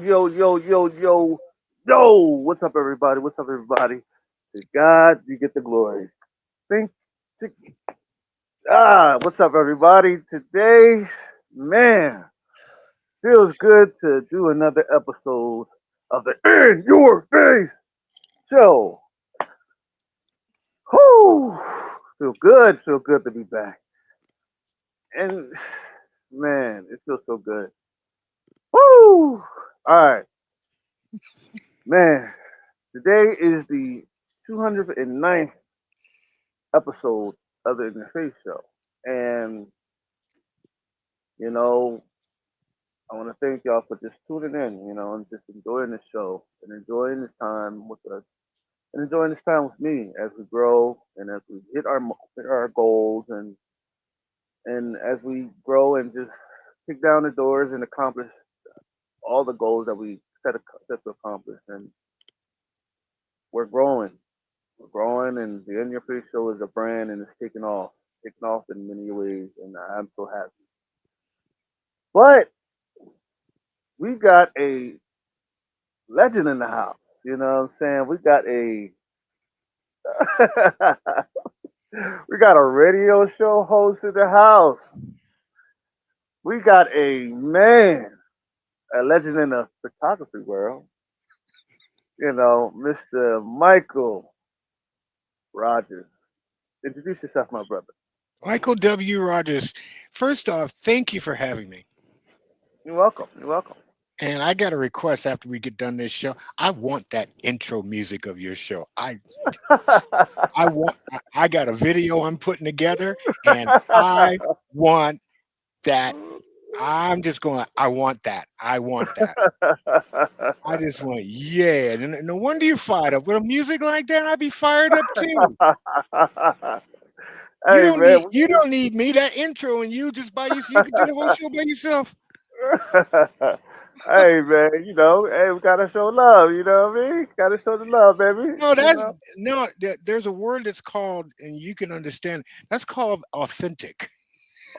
yo. What's up, everybody? What's up, everybody? To God, you get the glory. Think, to, what's up, everybody? Today, man, feels good to do another episode of the In Your Face Show. Whoo! Feel good to be back. And, man, it feels so good. Woo! All right, man. Today is the 209th episode of the Interface Show. And, you know, I want to thank y'all for just tuning in, and just enjoying the show and enjoying this time with us and enjoying this time with me as we grow and as we hit our goals and as we grow and just kick down the doors and accomplish all the goals that we set to accomplish. And we're growing. We're growing, and the In Your Face Show is a brand and it's taking off in many ways, and I'm so happy. But we got a legend in the house. You know what I'm saying? We got a radio show host in the house. We got a legend in the photography world. Mr. Michael Rogers. Introduce yourself, my brother. Michael W. Rogers, first off, thank you for having me. You're welcome. You're welcome. And I got a request after we get done this show. I want that intro music of your show. I got a video I'm putting together and I want that. I'm just going, I want that. I want that. I just want, yeah. And no wonder you fired up. With a music like that, I'd be fired up too. You Hey don't man, need you don't need me. That intro and you just by yourself. You can do the whole show by yourself. hey man, hey, we gotta show love. You know what I mean? Gotta show the love, baby. No, that's no. There's a word that's called, and you can understand. That's called authentic.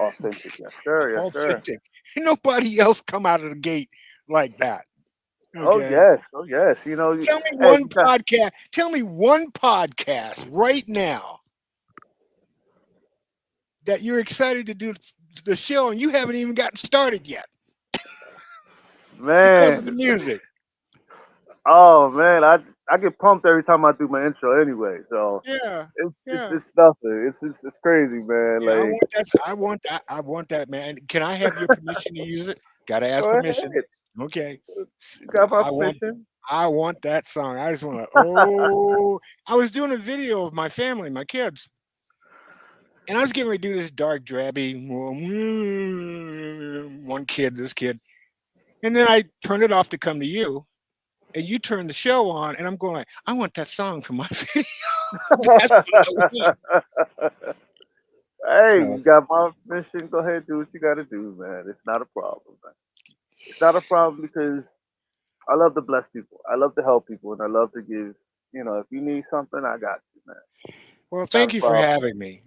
Authentic, yes sir, yes sir. Authentic. Ain't nobody else come out of the gate like that. Oh Okay. yes, oh yes. Tell me Hey, one podcast. Tell me one podcast right now that you're excited to do the show, and you haven't even gotten started yet because of the man. music. Oh man, I get pumped every time I do my intro anyway. So Yeah. Yeah. it's nothing. It's crazy, man. Yeah, I Like want that. I want that. I want that, man. Can I have your permission to use it? Got to ask go permission. ahead. Okay. You got my I want. permission. I want that song. I just want to. Oh, I was doing a video of my family, my kids, and I was getting ready to do this dark, drabby one kid, this kid, and then I turned it off to come to you, and you turned the show on, and I'm going like, I want that song for my video. That's what I want. Hey, So you got my permission. Go ahead, do what you got to do, man. It's not a problem, man. It's not a problem because I love to bless people. I love to help people, and I love to give. If you need something, I got you, man. well, Not a thank you for problem. having me.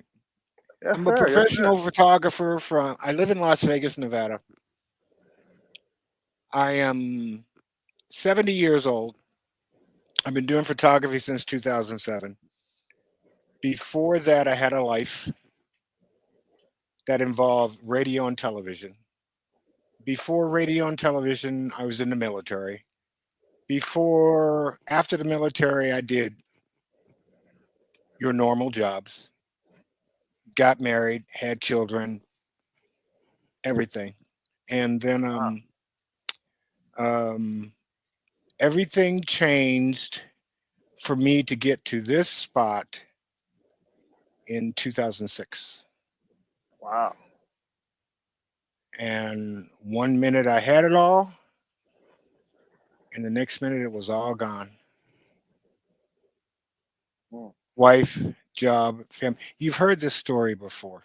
Yes, I'm a sir. Yes, sir. professional photographer from. I live in Las Vegas, Nevada. I am 70 years old. I've been doing photography since 2007. Before that, I had a life that involved radio and television. Before radio and television, I was in the military. After the military, I did your normal jobs, got married, had children, everything. And then Wow. um, everything changed for me to get to this spot in 2006. Wow. And one minute I had it all, and the next minute it was all gone. Mm. Wife, job, family. You've heard this story before.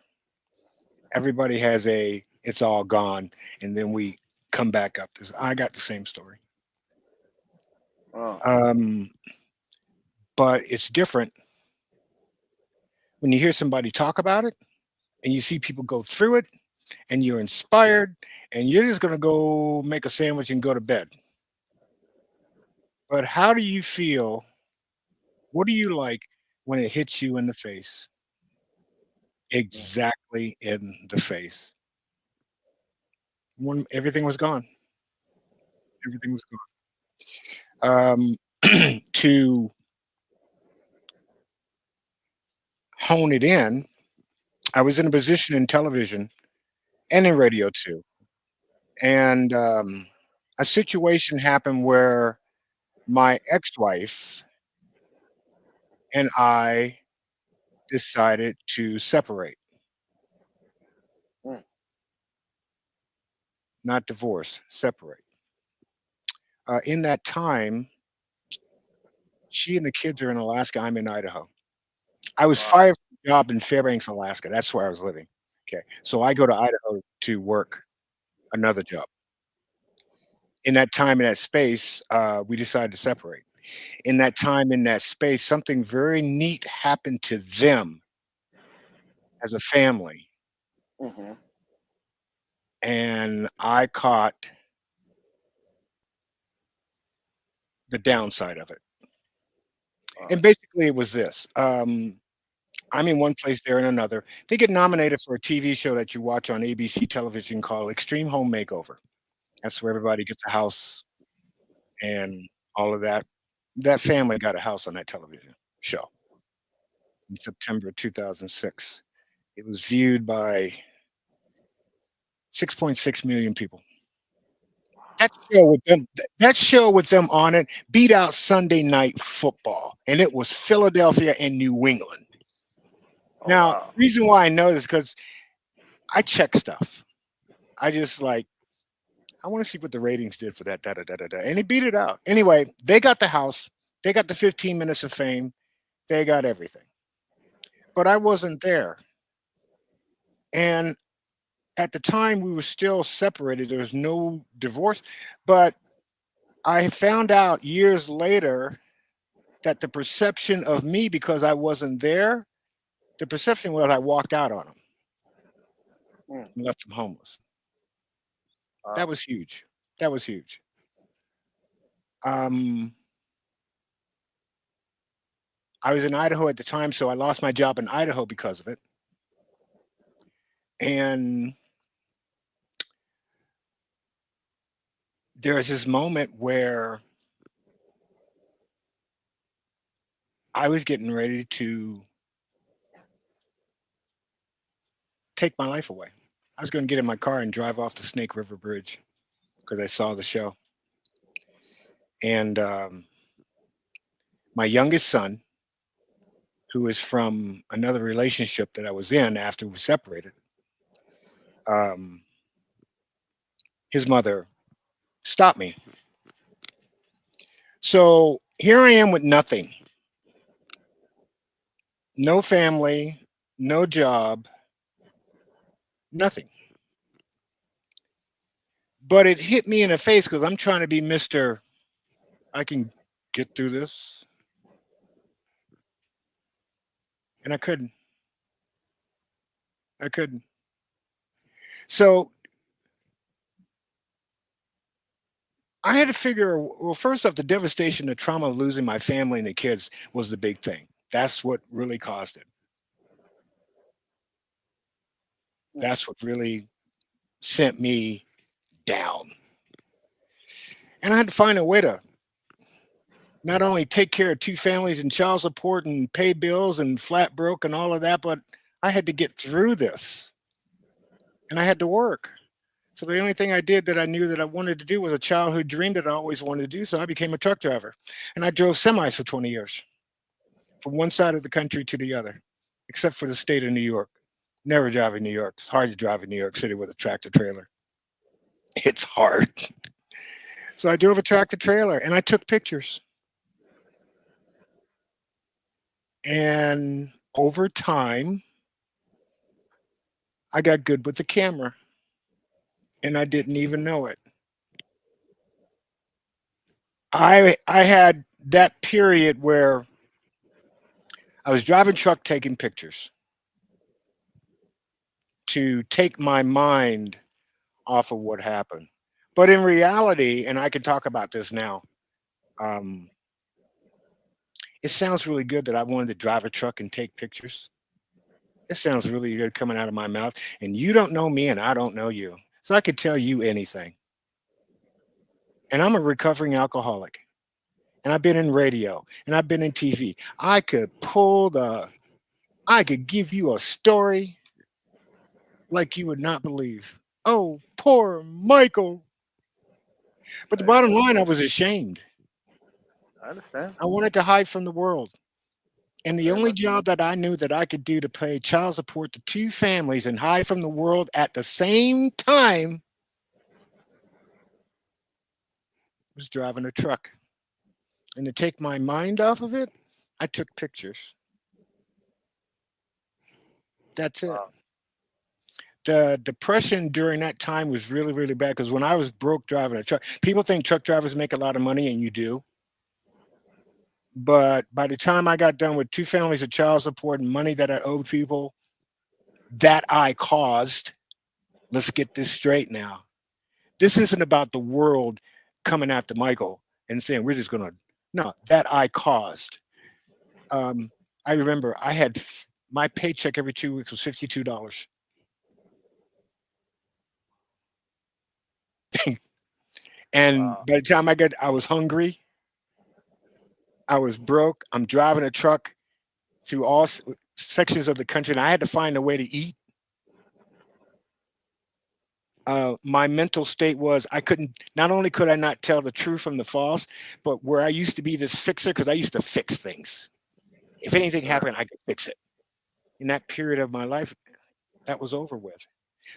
Everybody has it's all gone, and then we come back up. I got the same story. Oh. Um, but it's different when you hear somebody talk about it and you see people go through it and you're inspired and you're just going to go make a sandwich and go to bed. But how do you feel? What do you like when it hits you in the face? Mm. Exactly in the face. When everything was gone. Everything was gone. To hone it in, I was in a position in television and in radio too. And a situation happened where my ex-wife and I decided to separate, Mm. not divorce, separate. In that time, she and the kids are in Alaska. I'm in Idaho. I was Wow. fired from a job in Fairbanks, Alaska. That's where I was living. Okay. So I go to Idaho to work another job. In that time, in that space, we decided to separate. In that time, in that space, something very neat happened to them as a family. Hmm. And I caught the downside of it. Wow. And basically, it was this. I'm in one place, they're in another. They get nominated for a TV show that you watch on ABC television called Extreme Home Makeover. That's where everybody gets a house and all of that. That family got a house on that television show in September 2006. It was viewed by 6.6 million people. That show with them on it beat out Sunday Night Football, and it was Philadelphia and New England. Oh Now, wow. reason why I know this because I check stuff. I just like I want to see what the ratings did for that, da da da da da, and he beat it out. Anyway, they got the house, they got the 15 minutes of fame, they got everything, but I wasn't there. And at the time, we were still separated. There was no divorce, but I found out years later that the perception of me because I wasn't there, the perception was I walked out on him Mm. and left him homeless. That Wow. was huge. That was huge. Um, I was in Idaho at the time, so I lost my job in Idaho because of it. And there was this moment where I was getting ready to take my life away. I was going to get in my car and drive off the Snake River Bridge because I saw the show. And my youngest son, who is from another relationship that I was in after we separated, um, his mother stopped me. So here I am with nothing, no family, no job, nothing. But it hit me in the face because I'm trying to be Mr. I can get through this. And I couldn't. I couldn't. So I had to figure, well, first off, the devastation, the trauma of losing my family and the kids was the big thing. That's what really caused it. Mm. That's what really sent me down. And I had to find a way to not only take care of two families and child support and pay bills and flat broke and all of that, but I had to get through this and I had to work. So the only thing I did that I knew that I wanted to do was a childhood dream that I always wanted to do. So I became a truck driver and I drove semis for 20 years from one side of the country to the other, except for the state of New York. Never drive in New York. It's hard to drive in New York City with a tractor trailer. It's hard. So I drove a tractor trailer and I took pictures. And over time, I got good with the camera and I didn't even know it. I had that period where I was driving truck taking pictures to take my mind off of what happened. But in reality, and I can talk about this now, Um, it sounds really good that I wanted to drive a truck and take pictures. It sounds really good coming out of my mouth. And you don't know me and I don't know you. So I could tell you anything. And I'm a recovering alcoholic. And I've been in radio and I've been in TV. I could give you a story like you would not believe. Oh, poor Michael. But the Hey, bottom line, I was ashamed. I understand. I wanted to hide from the world. And the Very only much so. job that I knew that I could do to pay child support to two families and hide from the world at the same time was driving a truck. And to take my mind off of it, I took pictures. That's it. Wow. The depression during that time was really, really bad because when I was broke driving a truck, people think truck drivers make a lot of money, and you do. But by the time I got done with two families of child support and money that I owed people that I caused, let's get this straight now. This isn't about the world coming after Michael and saying we're just gonna no, that I caused. I remember my paycheck every 2 weeks was $52. And Wow. by the time I was hungry, I was broke. I'm driving a truck through all sections of the country, and I had to find a way to eat. My mental state was I couldn't. Not only could I not tell the true from the false, but where I used to be this fixer because I used to fix things. If anything Right. happened, I could fix it. In that period of my life, that was over with.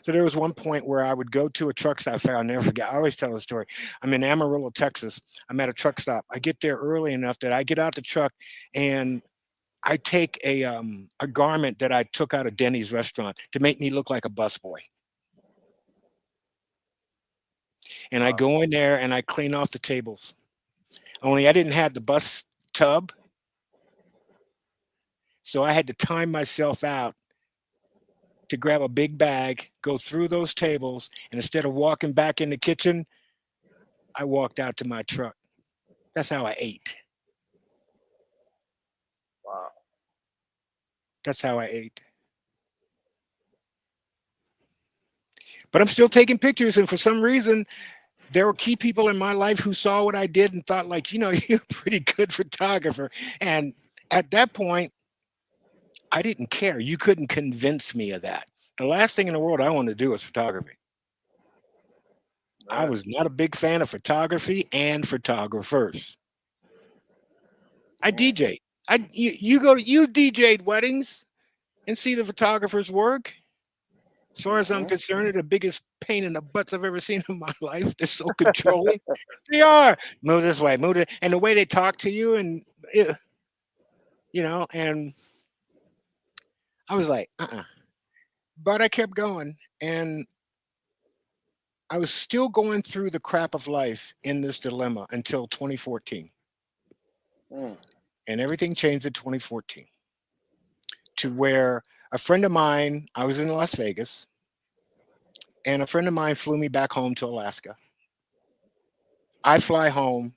So there was one point where I would go to a truck stop fair. I'll never forget. I always tell the story. I'm in Amarillo, Texas. I'm at a truck stop. I get there early enough that I get out the truck and I take a garment that I took out of Denny's restaurant to make me look like a busboy. And I Wow. go in there and I clean off the tables. Only I didn't have the bus tub, so I had to time myself out to grab a big bag, go through those tables, and instead of walking back in the kitchen, I walked out to my truck. That's how I ate. Wow. That's how I ate. But I'm still taking pictures, and for some reason, there were key people in my life who saw what I did and thought, like, you're a pretty good photographer. And at that point, I didn't care. You couldn't convince me of that. The last thing in the world I wanted to do was photography. I Right. was not a big fan of photography and photographers. I Mm. DJ. You DJ'd weddings and see the photographers work. As far as I'm Mm-hmm. concerned, they're the biggest pain in the butts I've ever seen in my life. They're so controlling. They are. Move this way, move it, and the way they talk to you, and and I was like, But I kept going, and I was still going through the crap of life in this dilemma until 2014, Mm. and everything changed in 2014 to where a friend of mine, I was in Las Vegas, and a friend of mine flew me back home to Alaska. I fly home.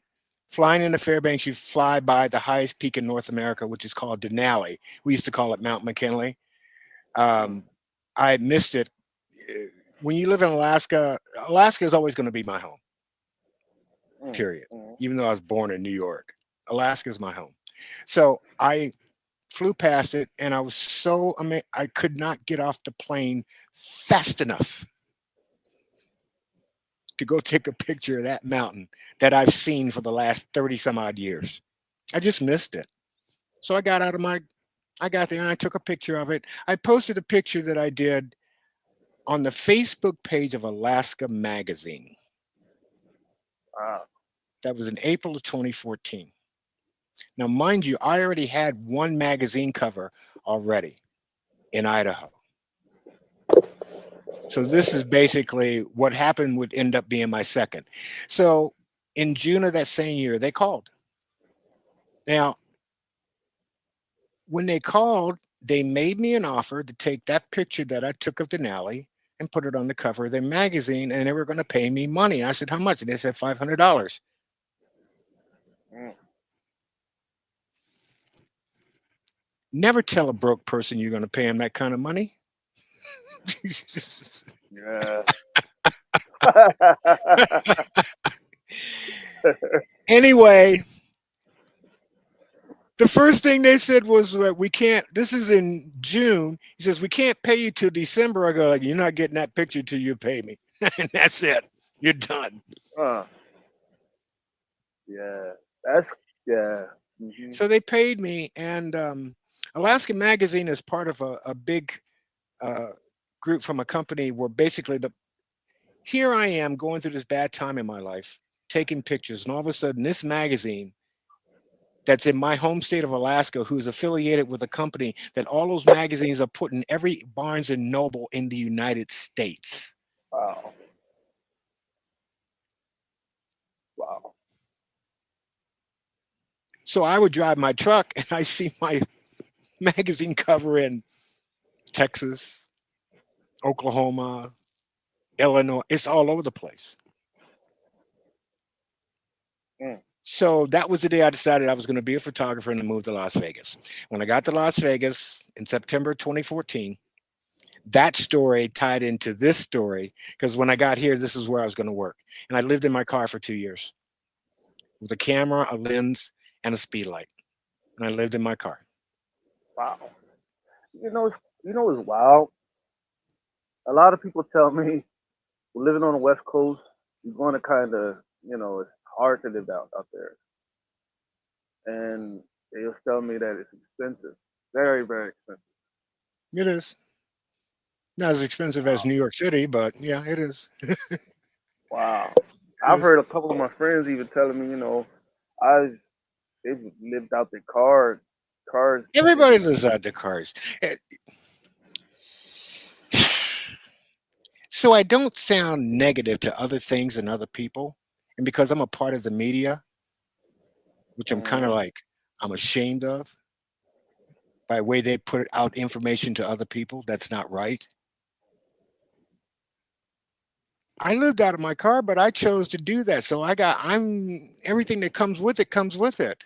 Flying into Fairbanks, you fly by the highest peak in North America, which is called Denali. We used to call it Mount McKinley. Mm. Um, I missed it. When you live in Alaska, Alaska is always going to be my home, Mm. period. Mm. Even though I was born in New York, Alaska is my home. So I flew past it, and I was I could not get off the plane fast enough to go take a picture of that mountain that I've seen for the last 30 some odd years. I just missed it. So I got there and I took a picture of it. I posted a picture that I did on the Facebook page of Alaska Magazine. Wow. That was in April of 2014. Now, mind you, I already had one magazine cover already in Idaho. So this is basically what happened would end up being my second. So in June of that same year, they called. Now, when they called, they made me an offer to take that picture that I took of Denali and put it on the cover of their magazine, and they were going to pay me money. And I said, how much? And they said $500. Mm. Never tell a broke person you're going to pay him that kind of money. Yeah. Anyway, the first thing they said was that we can't. This is in June. He says we can't pay you till December. I go like, you're not getting that picture till you pay me, and that's it. You're done. uh, yeah. That's yeah. Hmm. So they paid me, and Alaska Magazine is part of a big uh, group from a company where basically the here I am going through this bad time in my life, taking pictures, and all of a sudden this magazine that's in my home state of Alaska, who's affiliated with a company that all those magazines are put in every Barnes and Noble in the United States. Wow. Wow. So I would drive my truck and I see my magazine cover in Texas, Oklahoma, Illinois. It's all over the place. Mm. So that was the day I decided I was going to be a photographer and move to Las Vegas. When I got to Las Vegas in September 2014, that story tied into this story because when I got here, this is where I was going to work. And I lived in my car for 2 years with a camera, a lens, and a speed light. And I lived in my car. Wow. It's wild. A lot of people tell me living on the West Coast, you're going to kind of, it's hard to live out there. And they just tell me that it's expensive, very, very expensive. It is. Not as expensive as Wow. New York City, but yeah, it is. Wow. It I've is. heard a couple of my friends even telling me, I they've lived out their cars Everybody maybe. lives out their cars. Eh, So I don't sound negative to other things and other people. And because I'm a part of the media, which I'm kind of Mm, like, I'm ashamed of by the way they put out information to other people that's not right. I lived out of my car, but I chose to do that. So I'm everything that comes with it comes with it.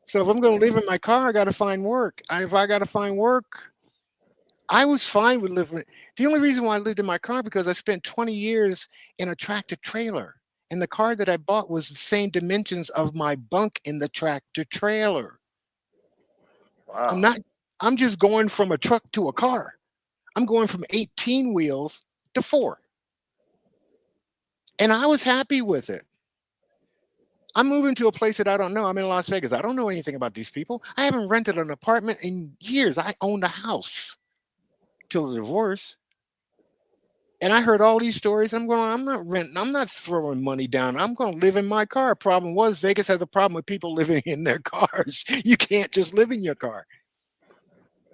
So if I'm going to live in my car, I got to find work. If I got to find work, I was fine with living. The only reason why I lived in my car because I spent 20 years in a tractor trailer. And the car that I bought was the same dimensions of my bunk in the tractor trailer. I'm wow. not, I'm just going from a truck to a car. I'm going from 18 wheels to 4. And I was happy with it. I'm moving to a place that I don't know. I'm in Las Vegas. I don't know anything about these people. I haven't rented an apartment in years. I owned a house till the divorce. And I heard all these stories. I'm going, I'm not renting. I'm not throwing money down. I'm going to live in my car. Problem was, Vegas has a problem with people living in their cars. You can't just live in your car.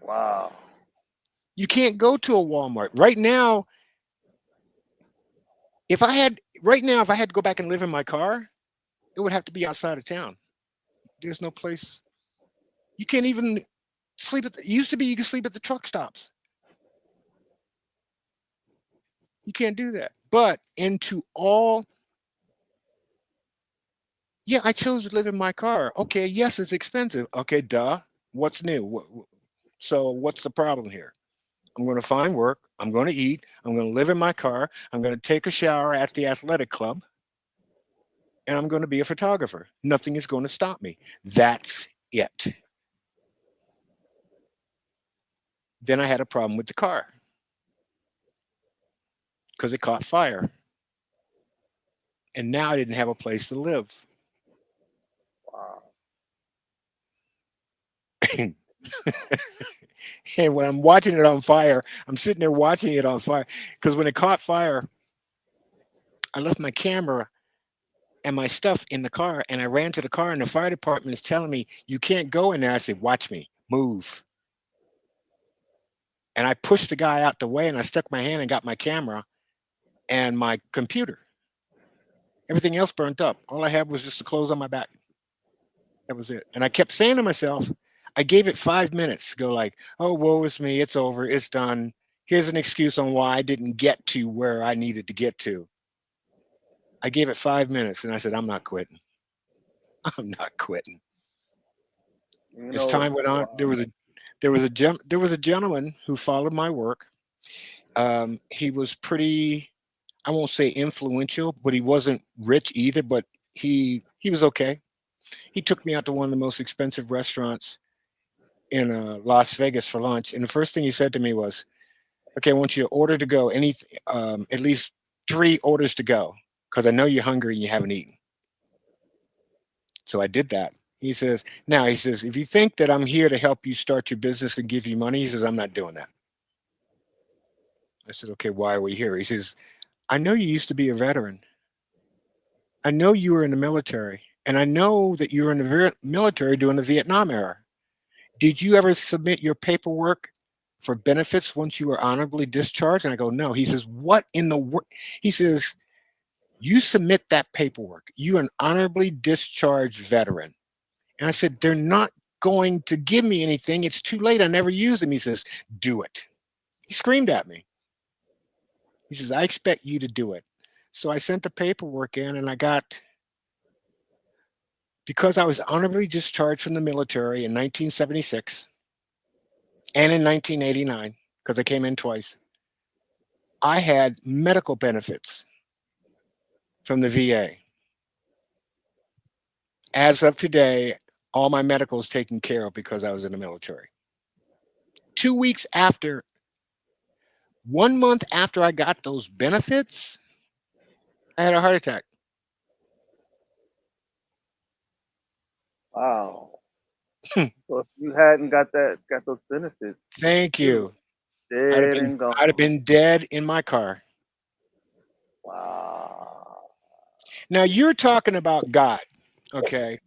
Wow. You can't go to a Walmart. Right now, if I had to go back and live in my car, it would have to be outside of town. There's no place. You can't even sleep at it used to be you could sleep at the truck stops. You can't do that. But into all, yeah, I chose to live in my car. Okay, yes, it's expensive. Okay, duh. What's new? So what's the problem here? I'm going to find work. I'm going to eat. I'm going to live in my car. I'm going to take a shower at the athletic club, and I'm going to be a photographer. Nothing is going to stop me. That's it. Then I had a problem with the car because it caught fire, and now I didn't have a place to live. Wow. And when I'm watching it on fire, I'm sitting there watching it on fire because when it caught fire, I left my camera and my stuff in the car and I ran to the car and the fire department is telling me, you can't go in there. I said, watch me, move. And I pushed the guy out the way and I stuck my hand and got my camera and my computer. Everything else burnt up. All I had was just the clothes on my back. That was it. And I kept saying to myself, I gave it 5 minutes to go like, oh, woe is me. It's over. It's done. Here's an excuse on why I didn't get to where I needed to get to. I gave it 5 minutes and I said, I'm not quitting. I'm not quitting. You As time know, went on, there was a gentleman who followed my work. He was pretty, I won't say influential, but he wasn't rich either. But he was okay. He took me out to one of the most expensive restaurants in Las Vegas for lunch, and the first thing he said to me was, "Okay, I want you to order to go. At least 3 orders to go, because I know you're hungry and you haven't eaten." So I did that. He says, "Now," he says, "if you think that I'm here to help you start your business and give you money," he says, "I'm not doing that." I said, "Okay, why are we here?" He says, "I know you used to be a veteran. I know you were in the military, and I know that you were in the military during the Vietnam era. Did you ever submit your paperwork for benefits once you were honorably discharged?" And I go, "No." He says, "What in the world?" He says, "You submit that paperwork. You're an honorably discharged veteran." And I said, "They're not going to give me anything. It's too late. I never used them." He says, "Do it." He screamed at me. He says, "I expect you to do it." So I sent the paperwork in, and I got, because I was honorably discharged from the military in 1976 and in 1989, because I came in twice, I had medical benefits from the VA. As of today, all my medical is taken care of because I was in the military. 2 weeks after, 1 month after I got those benefits, I had a heart attack. wow. So if you hadn't got those benefits, Thank you were you. dead and I'd have gone. been dead in my car. Wow. Now you're talking about God, okay?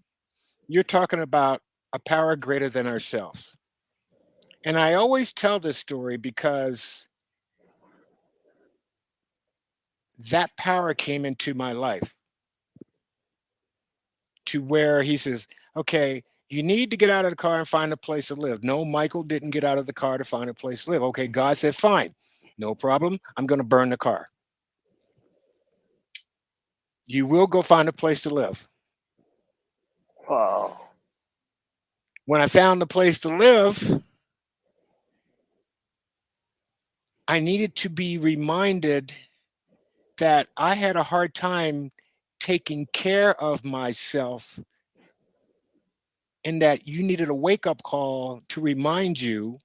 You're talking about a power greater than ourselves. And I always tell this story because that power came into my life to where he says, "Okay, you need to get out of the car and find a place to live." No, Michael didn't get out of the car to find a place to live. Okay, God said, "Fine, no problem. I'm going to burn the car. You will go find a place to live." Wow. When I found the place to live, I needed to be reminded that I had a hard time taking care of myself, and that you needed a wake up call to remind you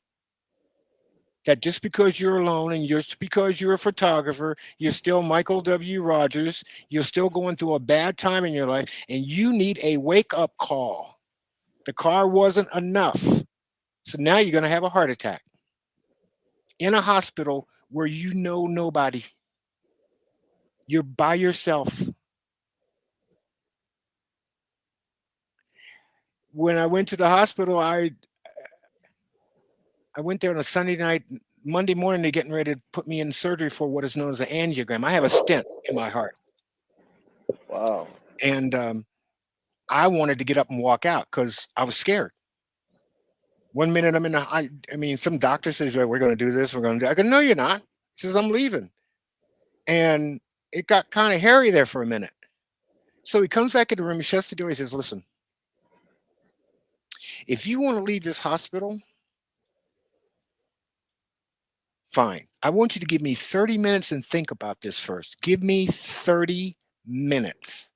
that just because you're alone and just because you're a photographer, you're still Michael W. Rogers, you're still going through a bad time in your life, and you need a wake up call. The car wasn't enough. So now you're going to have a heart attack in a hospital where you know nobody. You're by yourself. When I went to the hospital, I went there on a Sunday night. Monday morning, they're getting ready to put me in surgery for what is known as an angiogram. I have a stent in my heart. Wow. And I wanted to get up and walk out because I was scared. 1 minute I'm in the, I mean, some doctor says, "Well, we're going to do this. We're going to do." I go, "No, you're not." He says, "I'm leaving." And it got kind of hairy there for a minute. So he comes back in the room, he shuts the door. He says, "Listen, if you want to leave this hospital, fine. I want you to give me 30 minutes and think about this first. Give me 30 minutes.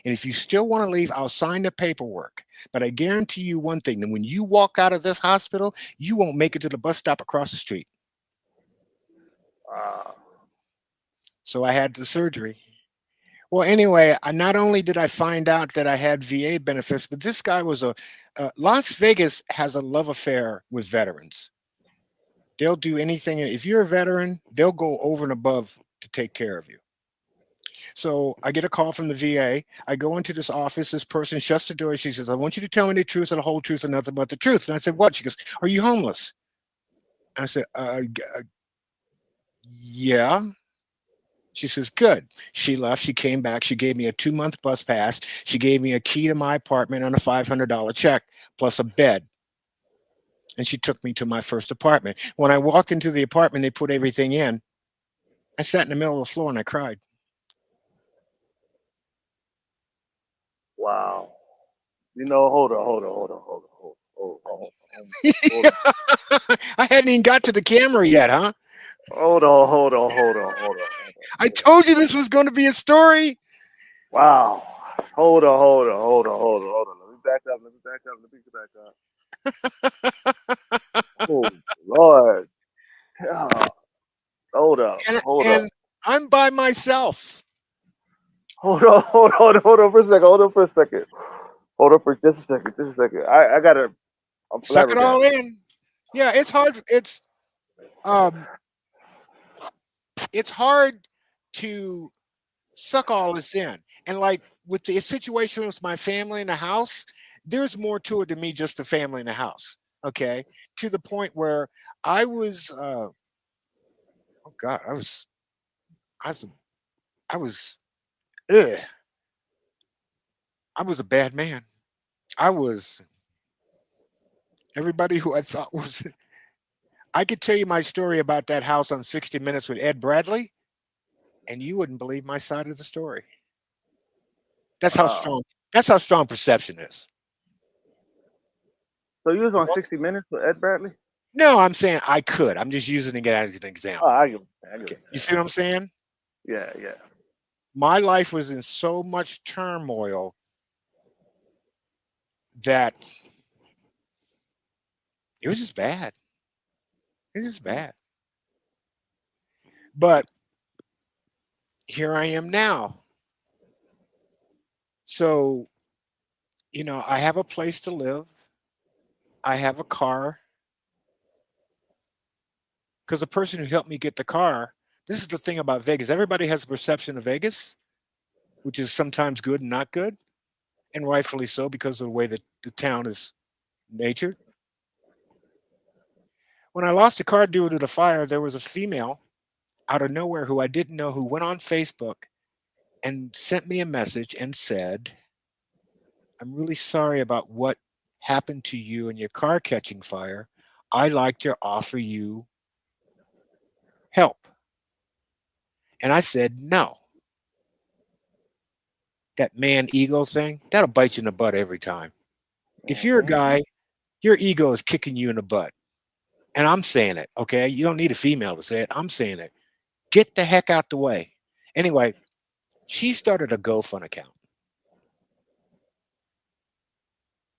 And if you still want to leave, I'll sign the paperwork. But I guarantee you one thing, that when you walk out of this hospital, you won't make it to the bus stop across the street." Wow. So I had the surgery. Well, anyway, I not only did I find out that I had VA benefits, but this guy was Las Vegas has a love affair with veterans. They'll do anything. If you're a veteran, they'll go over and above to take care of you. So I get a call from the VA. I go into this office. This person shuts the door. She says, "I want you to tell me the truth and the whole truth and nothing but the truth." And I said, "What?" She goes, "Are you homeless?" I said, "Yeah." She says, "Good." She left. She came back. She gave me a 2-month bus pass. She gave me a key to my apartment and a $500 check plus a bed. And she took me to my first apartment. When I walked into the apartment, they put everything in. I sat in the middle of the floor and I cried. Wow. hold on, I hadn't even got to the camera yet, huh? hold I told you this was going to be a story. Wow. Hold on. Let me back up. Let me get back up. Oh Lord. Ah, and hold up. and I'm by myself. Hold on for a second. Hold on for just a second. I gotta. I'm Suck it all flabbergasted. in. Yeah, it's hard. Um it's hard to suck all this in. And like with the situation with my family in the house, there's more to it than me just the family in the house. Okay. To the point where I was oh God, I was I was ugh, I was a bad man. I was everybody who I thought was I could tell you my story about that house on 60 Minutes with Ed Bradley, and you wouldn't believe my side of the story. That's how Wow. strong that's how strong perception is. So you was The on one 60 Minutes with Ed Bradley? No, I'm saying I could. I'm just using it as an Oh, example. I get what Okay. you're You saying. see what I'm saying? Yeah, yeah. My life was in so much turmoil that it was just bad. It was just bad. But here I am now. So, I have a place to live. I have a car because the person who helped me get the car, this is the thing about Vegas. Everybody has a perception of Vegas, which is sometimes good and not good, and rightfully so because of the way that the town is natured. When I lost a car due to the fire, there was a female out of nowhere who I didn't know who went on Facebook and sent me a message and said, "I'm really sorry about what happened to you and your car catching fire. I'd like to offer you help." And I said, "No, that man ego thing, that'll bite you in the butt every time. If you're a Hmm. guy, your ego is kicking you in the butt." And I'm saying it, okay? You don't need a female to say it. I'm saying it. Get the heck out the way. Anyway, she started a GoFund account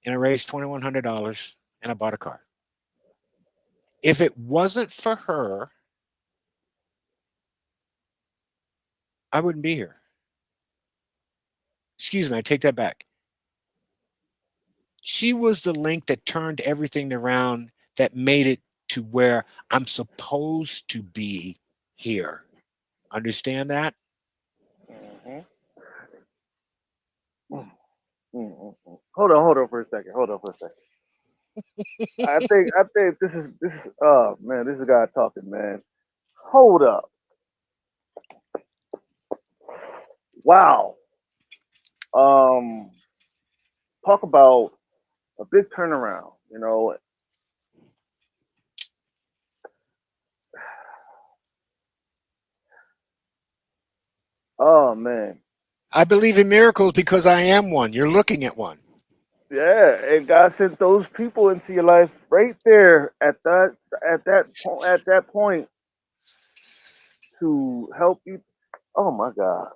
and I raised $2,100 and I bought a car. If it wasn't for her, I wouldn't be here. Excuse me, I take that back. She was the link that turned everything around that made it to where I'm supposed to be here. Understand that? Hmm. Hold on for a second. Hold on for a second. I think this is oh man, this is a guy talking, man. Hold up. Wow. Um talk about a big turnaround, you know. Oh man. I believe in miracles because I am one. You're looking at one. Yeah, and God sent those people into your life right there at that point to help you. Oh my God.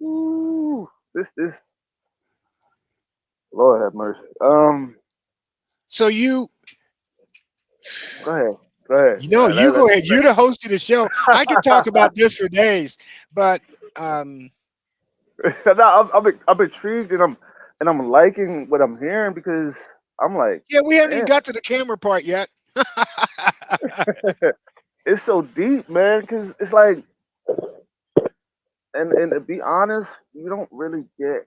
Ooh, this Lord have mercy. So you Go ahead. Go ahead. you go ahead. You're the host of the show. I could talk about this for days, but um No, I'm intrigued and I'm liking what I'm hearing because I'm like, yeah, we haven't even man, got to the camera part yet. it's so deep, man. Because it's like, and to be honest, you don't really get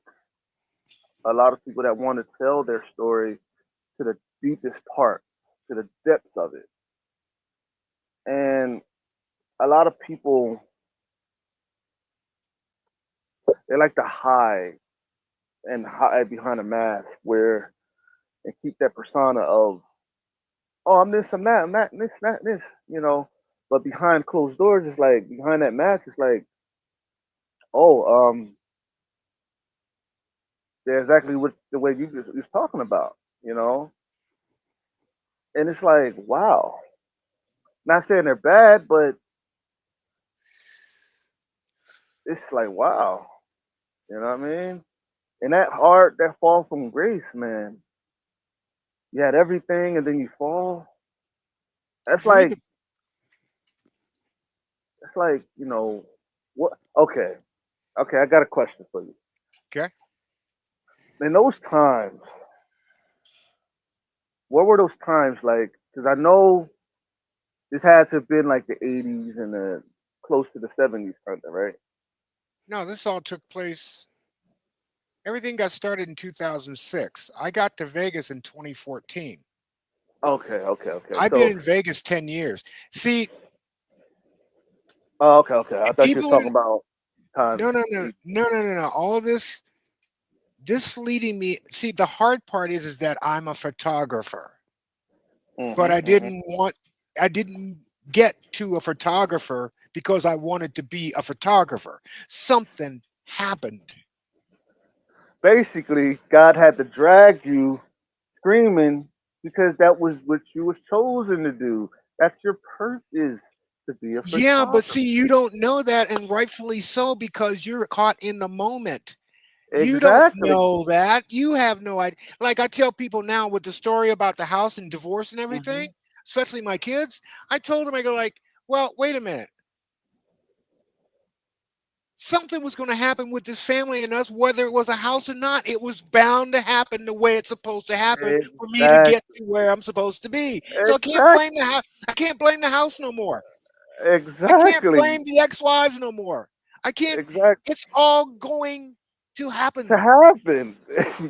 a lot of people that want to tell their story to the deepest part, to the depths of it, and a lot of people they like to hide and hide behind a mask where and keep that persona of, oh, I'm this, I'm that, this, that, this, you know. But behind closed doors, it's like behind that mask, it's like, oh, they're exactly what the way you was talking about, you know. And it's like, wow. Not saying they're bad, but it's like, wow. You know what I mean? And that hard, that fall from grace, man. You had everything, and then you fall. That's Read the like, it's like, what? Okay, okay. I got a question for you. okay. In those times, what were those times like? Because I know this had to have been like the '80s and the close to the '70s, kind of, right? No, this all took place. Everything got started in 2006. I got to Vegas in 2014. Okay, okay, okay. I've been So, in Vegas 10 years. See, oh, okay, okay. I thought you was people in talking about times. no. All of this leading me. See, the hard part is that I'm a photographer, but Mm-hmm, mm-hmm. I didn't get to a photographer because I wanted to be a photographer. Something happened. Basically, God had to drag you screaming because that was what you was chosen to do. That's your purpose, to be a Yeah, but photographer. see, you don't know that, and rightfully so, because you're caught in the moment. You don't Exactly. know that. You have no idea. Like I tell people now with the story about the house and divorce and Hmm. everything, especially my kids, I told them, I go like, well, wait a minute. Something was going to happen with this family and us, whether it was a house or not. It was bound to happen the way it's supposed to happen for me to get Exactly. to where I'm supposed to be. So I can't blame Exactly. the house. I can't blame the house no more. I can't Exactly. blame the ex-wives no more. I can't. Exactly. It's all going to To happen. happen.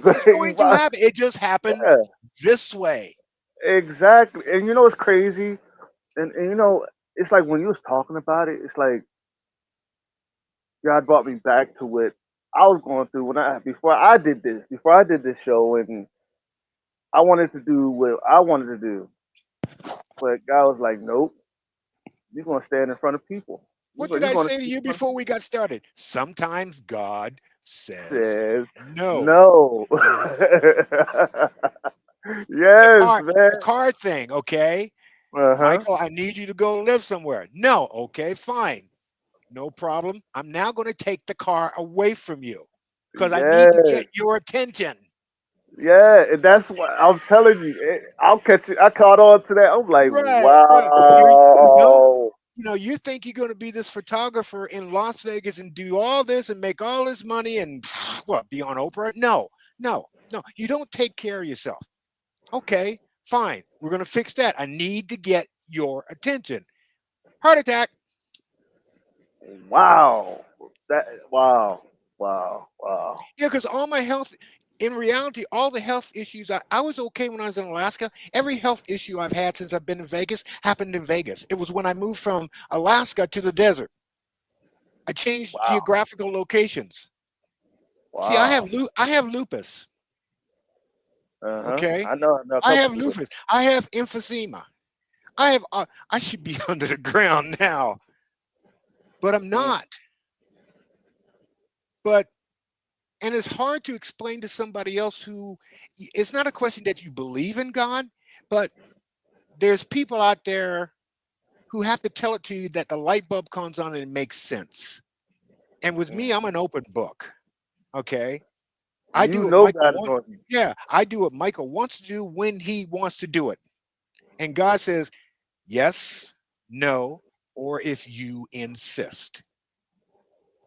It's going to happen. It just happened Yeah, this way. exactly. And it's crazy. And it's like when you was talking about it, it's like God brought me back to what I was going through before I did this show, and I wanted to do what I wanted to do, but God was like, "Nope, you're gonna stand in front of people. What did You're I gonna say to speak you in front of before people." we got started? Sometimes God He says says, no. "No." The Yes, car, the man. car thing, okay? Uh huh. Michael, I need you to go live somewhere. No, okay, fine. No problem. I'm now going to take the car away from you because I need to Yes. get your attention. Yeah, and that's what I'm telling you. I'll catch you. I caught on to that. I'm like, Right, right. No, wow. you think you're going to be this photographer in Las Vegas and do all this and make all this money and what, be on Oprah? No, no, no. You don't take care of yourself. Okay, fine. We're going to fix that. I need to get your attention. Heart attack. Wow. Wow. Wow. Wow. Yeah, because all my health, in reality, all the health issues, I was okay when I was in Alaska. Every health issue I've had since I've been in Vegas happened in Vegas. It was when I moved from Alaska to the desert. I changed Wow. geographical locations. See, Wow. I have lupus. Uh-huh. Okay, I know a I couple have people. lupus. I have emphysema. I have. I should be under the ground now, but I'm Mm. not. But and it's hard to explain to somebody else who it's not a question that you believe in God, but there's people out there who have to tell it to you that the light bulb comes on and it makes sense. And with me, I'm Mm. an open book. Okay. I do You what know Michael God is wants. on you. Yeah, I do what Michael wants to do when he wants to do it. And God says, yes, no, or if you insist.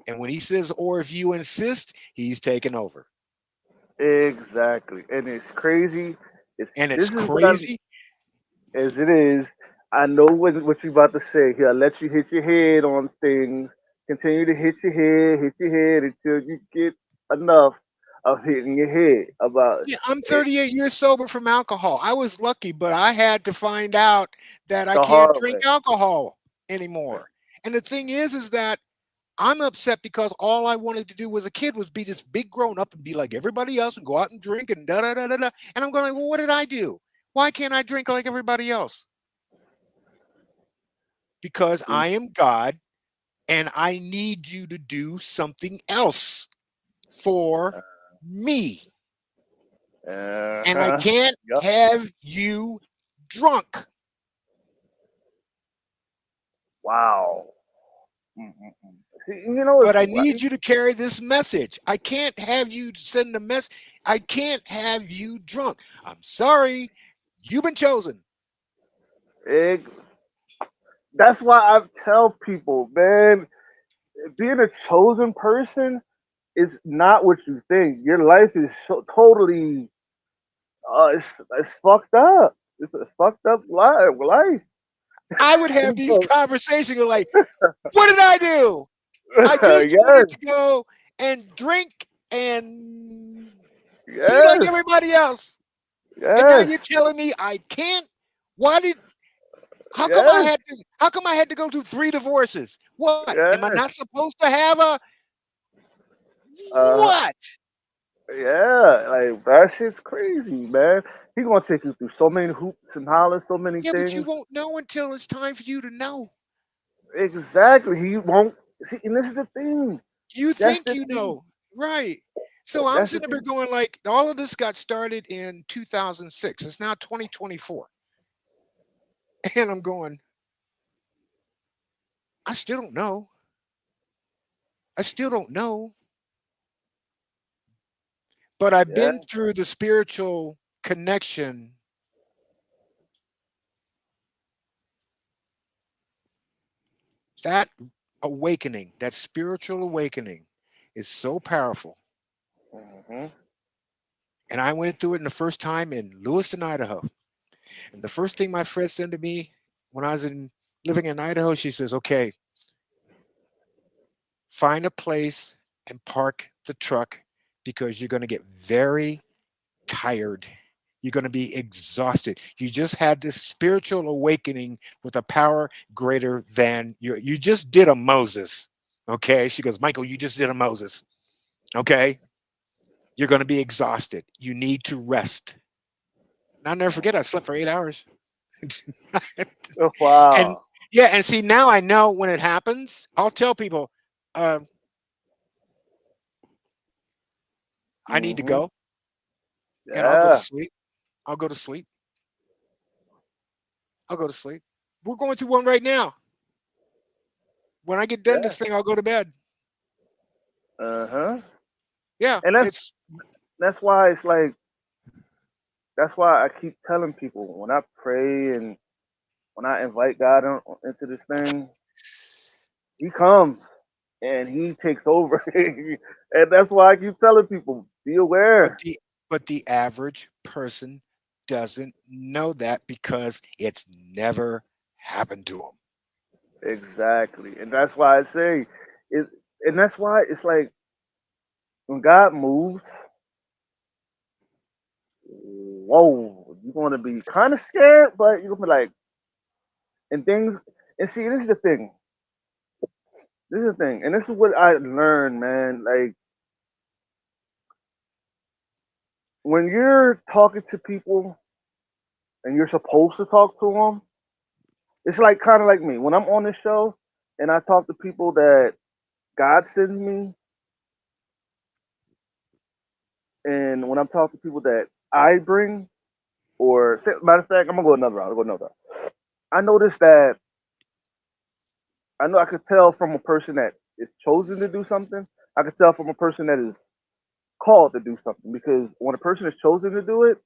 And when he says, or if you insist, he's taken over. Exactly. And it's crazy. And it's This is what I crazy. as it is. I know what you're about to say. He'll let you hit your head on things. Continue to hit your head until you get enough of hitting your head about Yeah, I'm it 38 years sober from alcohol. I was lucky, but I had to find out that I the can't hard drink way. alcohol anymore. And the thing is that I'm upset because all I wanted to do as a kid was be this big grown up and be like everybody else and go out and drink and da da da da da. And I'm going, well, what did I do? Why can't I drink like everybody else? Because Mm. I am God and I need you to do something else for me, and I Uh-huh. can't Yep. have you drunk. Wow. Mm-mm-mm. See, it's But I like, need you to carry this message. I can't have you send a mess. I can't have you drunk. I'm sorry. You've been chosen. it, that's why I tell people, man, being a chosen person is not what you think. Your life is so totally, it's fucked up. It's a fucked up life. I would have these conversations like, what did I do? I just Yes, wanted to go and drink and be like yes, everybody else. And now you're yes, telling me I can't? Why did yes, how come I had to go through 3 divorces? What? Am I yes. not supposed to have a Uh, what? yeah, like that shit's crazy, man. He gonna take you through so many hoops and hollers, so many Yeah, but you things. won't know until it's time for you to know. Exactly. He won't see, and this is the thing. You That's think the you thing. know. Right. So I'm That's the sitting up here thing. going like all of this got started in 2006. It's now 2024. And I'm going, I still don't know. I still don't know. But I've Yeah. been through the spiritual connection. That awakening, that spiritual awakening is so powerful. Hmm. And I went through it in the first time in Lewiston, Idaho. And the first thing my friend said to me when I was living in Idaho, she says, okay, find a place and park the truck because you're going to get very tired. You're going to be exhausted. You just had this spiritual awakening with a power greater than you. You just did a Moses. Okay. She goes, Michael, you just did a Moses. Okay. You're going to be exhausted. You need to rest. And I'll never forget, I slept for 8 hours. And Wow. yeah, and see, now I know when it happens, I'll tell people, uh, I need to Hmm. go and I'll go to Yeah. sleep. I'll go to sleep. I'll go to sleep. We're going through one right now. When I get done Yeah. this thing, I'll go to bed. Uh-huh. Yeah, And it's that's why it's like that's why I keep telling people when I pray and when I invite God into this thing, He comes and He takes over, and that's why I keep telling people, be but aware. the average person doesn't know that because it's never happened to them. Exactly, and that's why I say it, and that's why it's like when God moves, whoa, you're gonna be kind of scared, but you're gonna be like, and things. And see, this is the thing. This is the thing, and this is what I learned, man. Like when you're talking to people and you're supposed to talk to them, it's like kind of like me when I'm on this show and I talk to people that God sends me, and when I'm talking to people that I bring, or matter of fact, I'm gonna go another route. I'll go another route. I noticed that I know I could tell from a person that is chosen to do something. I could tell from a person that is called to do something because when a person is chosen to do it,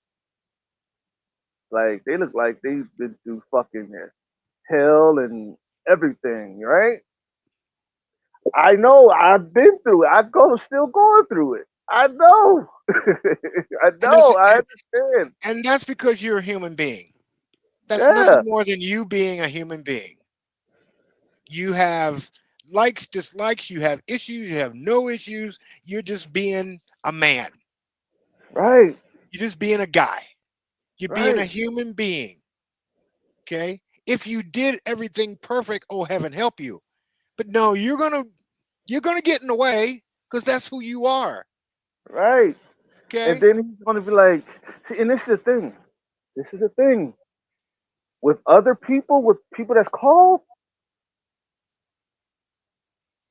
like they look like they've been through fucking hell and everything, right? I know I've been through it. Still going through it. I know. I And that's know. I understand. and that's because you're a human being. That's nothing Yeah. more than you being a human being. You have likes, dislikes, you have issues, you have no issues. You're just being a man. Right. You're just being a guy. You're being a Right. human being. Okay. If you did everything perfect, oh heaven help you. But no, you're gonna get in the way because that's who you are. Right. And Okay. then he's gonna be like, see, and this is the thing. This is the thing. With other people, with people that's called,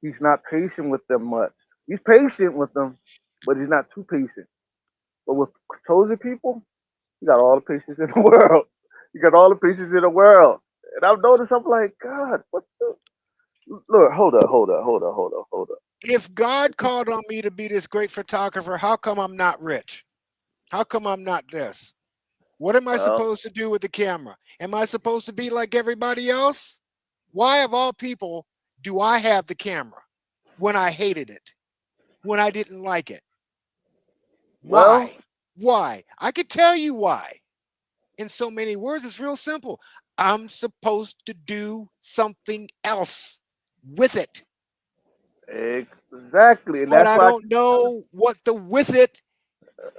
he's not patient with them much. He's patient with them, but he's not too patient. But with chosen people, you got all the patience in the world. You got all the patience in the world. And I've noticed, I'm like, God, what the? Look, hold up. If God called on me to be this great photographer, how come I'm not rich? How come I'm not this? What am I Well, supposed to do with the camera? Am I supposed to be like everybody else? Why, of all people, do I have the camera when I hated it, when I didn't like it? well, Why? Why? I could tell you why. In so many words, it's real simple. I'm supposed to do something else with it, exactly. And but that's I why I don't know what the with it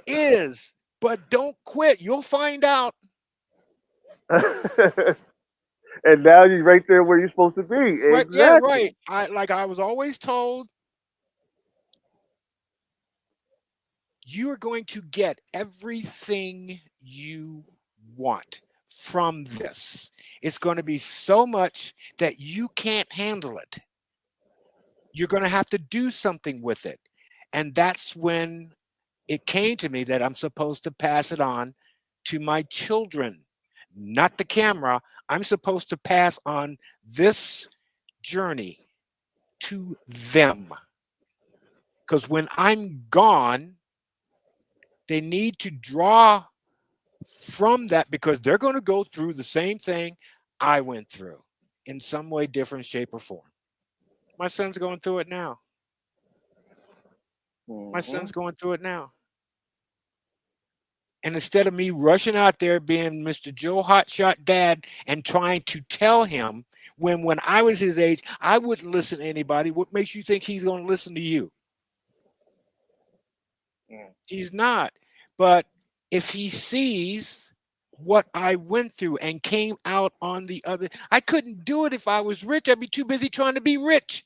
is. But don't quit. You'll find out. keep. And now you're right there where you're supposed to be. Right? Yeah, Exactly. right. I was always told, you are going to get everything you want from this. It's going to be so much that you can't handle it. You're going to have to do something with it. And that's when it came to me that I'm supposed to pass it on to my children, not the camera. I'm supposed to pass on this journey to them. Because when I'm gone, they need to draw from that because they're going to go through the same thing I went through in some way, different shape, or form. My son's going through it now. My Hmm. son's going through it now. And instead of me rushing out there being Mr. Joe Hotshot Dad and trying to tell him when I was his age, I wouldn't listen to anybody. What makes you think he's going to listen to you? He's not. But if he sees what I went through and came out on the other, I couldn't do it if I was rich. I'd be too busy trying to be rich.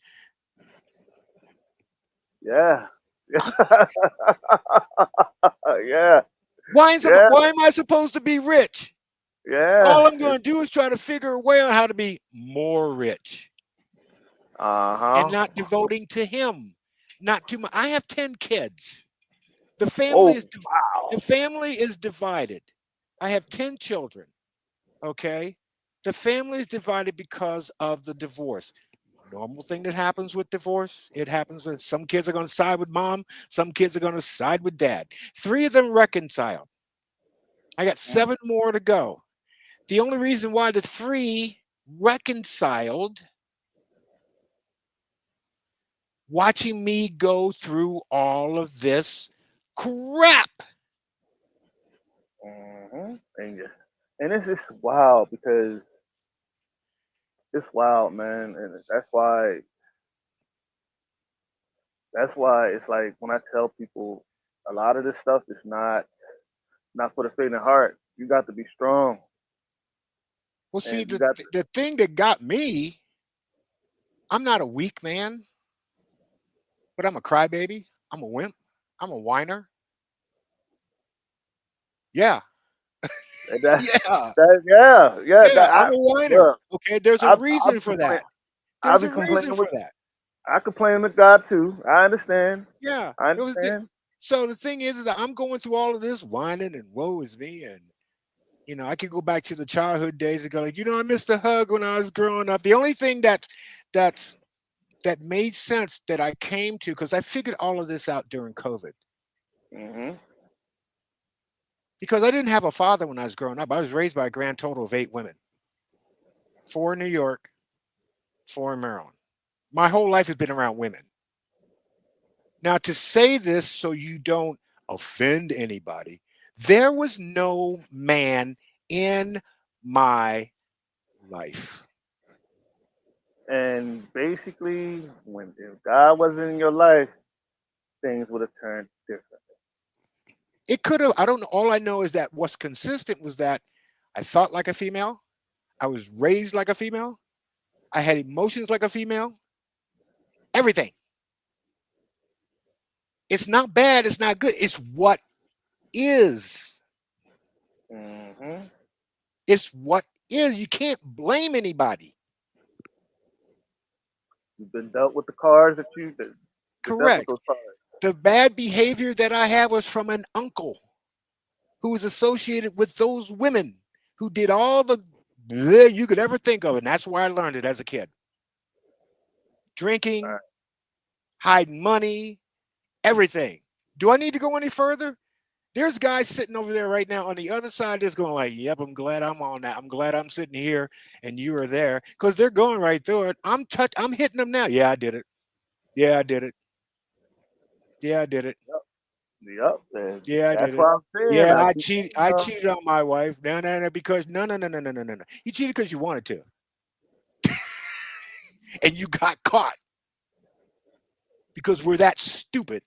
Yeah. Yeah. Yeah. Why am I supposed to be rich? Yeah. All I'm going to do is try to figure a way on how to be more rich Uh and huh. not devoting to him, not to my. I have 10 kids. The family Oh, is wow. the family is divided. I have 10 children. Okay, the family is divided because of the divorce. Normal thing that happens with divorce. It happens that some kids are going to side with mom, some kids are going to side with dad. 3 of them reconciled. I got 7 more to go. The only reason why the 3 reconciled, watching me go through all of this crap. Hmm. And it's just wild because it's wild, man, and that's why it's like when I tell people a lot of this stuff is not for the faint of heart. You got to be strong, Well, see, and you got the thing that got me, I'm not a weak man, but I'm a crybaby. I'm a wimp. I'm a whiner. Yeah. and that Yeah. that yeah yeah Yeah. that I'm I a whiner. look. Okay. There's a I'll reason be for complain. that. I'll There's be a reason complaining for with. that. I complain with God too. I understand. Yeah. I It was the, understand. so the thing is that I'm going through all of this whining and woe is me. And, I could go back to the childhood days and go like, I missed a hug when I was growing up. The only thing that's that made sense that I came to, because I figured all of this out during COVID, Hmm. because I didn't have a father when I was growing up. I was raised by a grand total of 8 women, 4 in New York, 4 in Maryland. My whole life has been around women. Now, to say this so you don't offend anybody, there was no man in my life. And basically, when if God wasn't in your life, things would have turned different. It could have, I don't know. All I know is that what's consistent was that I thought like a female. I was raised like a female. I had emotions like a female. Everything. It's not bad. It's not good. It's what is. Hmm. It's what is. You can't blame anybody. You've been dealt with the cards that you been dealt with Correct. those cards. The bad behavior that I had was from an uncle who was associated with those women who did all the you could ever think of. And that's where I learned it as a kid. Drinking, hiding money, everything. Do I need to go any further? There's guys sitting over there right now on the other side that's going like, yep, I'm glad I'm on that. I'm glad I'm sitting here and you are there, because they're going right through it. I'm hitting them now. Yeah, I did it. Yeah, I did it. Yeah, I did it. Yep. And Yeah, I that's did it. what I'm saying. Yeah, I I keep, cheated. I cheated on my wife. No, no, no, because no, no, no, no, no, no, no, no. You cheated because you wanted to, and you got caught because we're that stupid.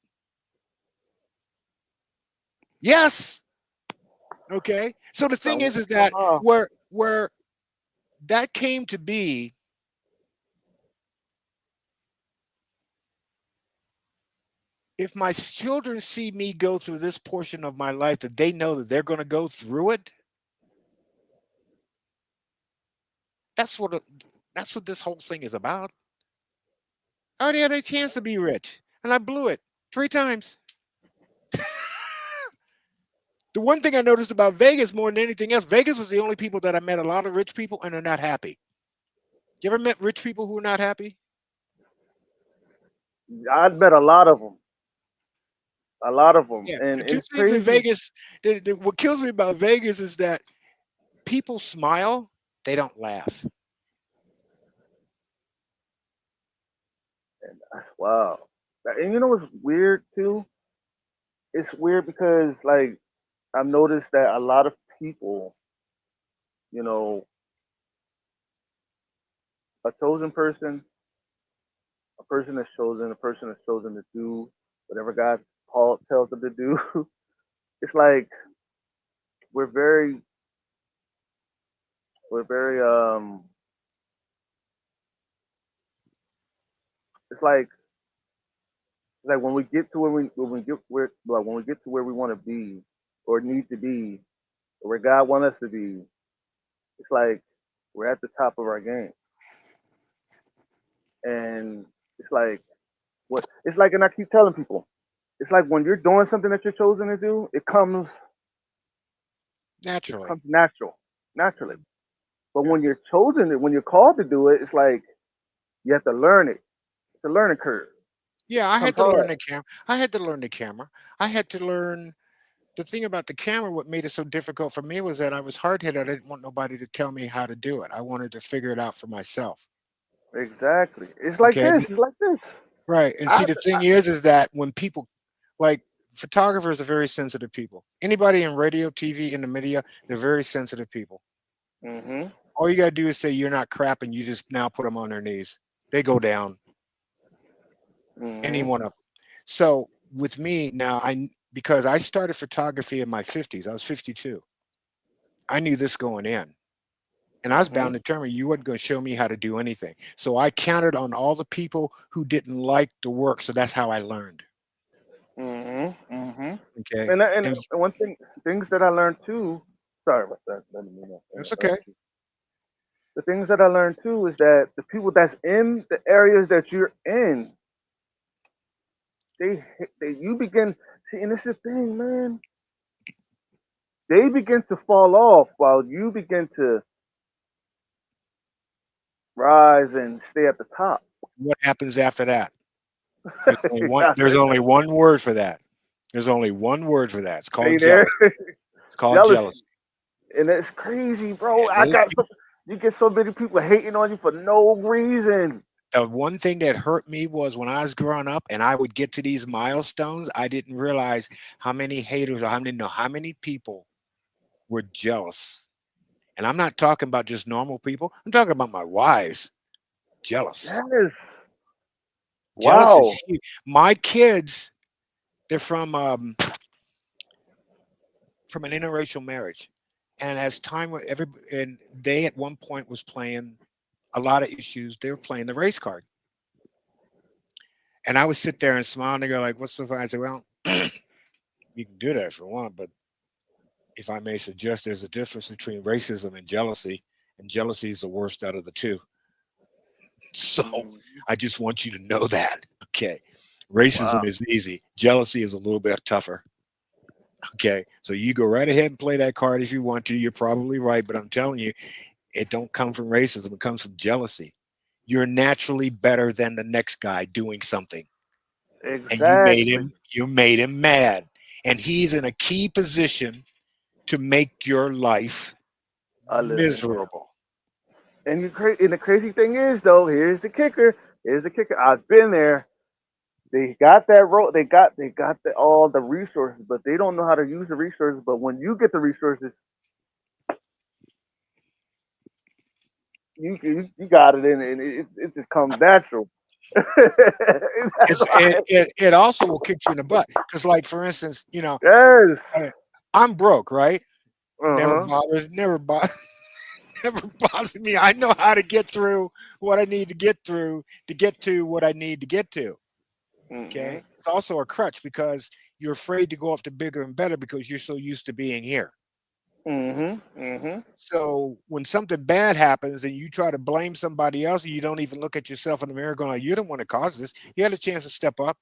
Yes. Okay. So the thing is that somehow. where that came to be, if my children see me go through this portion of my life, that they know that they're going to go through it. That's what this whole thing is about. I already had a chance to be rich, and I blew it 3 times. The one thing I noticed about Vegas more than anything else, Vegas was the only people that I met a lot of rich people and they're not happy. You ever met rich people who are not happy? I've met a lot of them. A lot of them, Yeah. and The two it's things in crazy. Vegas, what kills me about Vegas is that people smile, they don't laugh. Wow. And you know what's weird too? It's weird because like I've noticed that a lot of people, you know, a chosen person, a person that's chosen to do whatever God tells them to do. It's like we're very, we're very, it's like when we get to when we get to where we want to be or need to be or where God wants us to be, it's like we're at the top of our game, and it's like what it's like, and I keep telling people, it's like when you're doing something that you're chosen to do, it Naturally. comes naturally. But when you're chosen, when you're called to do it, it's like you have to learn it. It's a learning curve. Yeah, It I comes had to learn hard. the camera. I had to learn the camera. I had to learn the thing about the camera. What made it so difficult for me was that I was hard headed. I didn't want nobody to tell me how to do it. I wanted to figure it out for myself. Exactly. It's like Okay. this. It's like this. Right. And I, see, the thing is that when people, like, photographers are very sensitive people. Anybody in radio, TV, in the media, they're very sensitive people. hmm All you got to do is say you're not crap and you just now put them on their knees. They go down, any hmm one of them. So with me now, because I started photography in my 50s, I was 52. I knew this going in. And I was hmm bound to determine you weren't going to show me how to do anything. So I counted on all the people who didn't like the work. So that's how I learned. hmm Okay. and And one thing, things that I learned too. Sorry about that. Let me that's okay. interrupt you. The things that I learned too is that the people that's in the areas that you're in, they you begin see, and it's the thing, man. They begin to fall off while you begin to rise and stay at the top. What happens after that? There's only one word for that. There's only one word for that. It's Are called you there? jealous. It's called Jealousy, jealousy. and it's crazy, bro. And those You get so many people hating on you for no reason. the one thing that hurt me was when I was growing up and I would get to these milestones, I didn't realize how many haters or how many people were jealous. And I'm not talking about just normal people. I'm talking about my wives. Jealous. Yes. Jealous is Wow. huge. My kids, they're from an interracial marriage. And as time went, and they at one point was playing a lot of issues. They were playing the race card. And I would sit there and smile and they go like, what's the fun? I say, well, you can do that if you want, but if I may suggest, there's a difference between racism and jealousy is the worst out of the two. So Mhm. I just want you to know that. Okay. Racism Wow. is easy. Jealousy is a little bit tougher. Okay. So you go right ahead and play that card if you want to. You're probably right, but I'm telling you, it don't come from racism. It comes from jealousy. You're naturally better than the next guy doing something, and Exactly. you made him mad, and he's in a key position to make your life I live in hell. miserable. And the crazy thing is, though, here's the kicker. Here's the kicker. I've been there. They got that road. They got all the resources, but they don't know how to use the resources. But when you get the resources, you got it, and it just comes natural. That's It, why. it it also will kick you in the butt because, like for instance, Yes. I- I'm broke, right? Uh Never huh. bothers, never bothers, never bothers me. I know how to get through what I need to get through to get to what I need to get to. Mhm. Okay, it's also a crutch because you're afraid to go up to bigger and better because you're so used to being here. Mhm. Mhm. So when something bad happens and you try to blame somebody else, and you don't even look at yourself in the mirror, going, like, "You don't want to cause this." You had a chance to step up,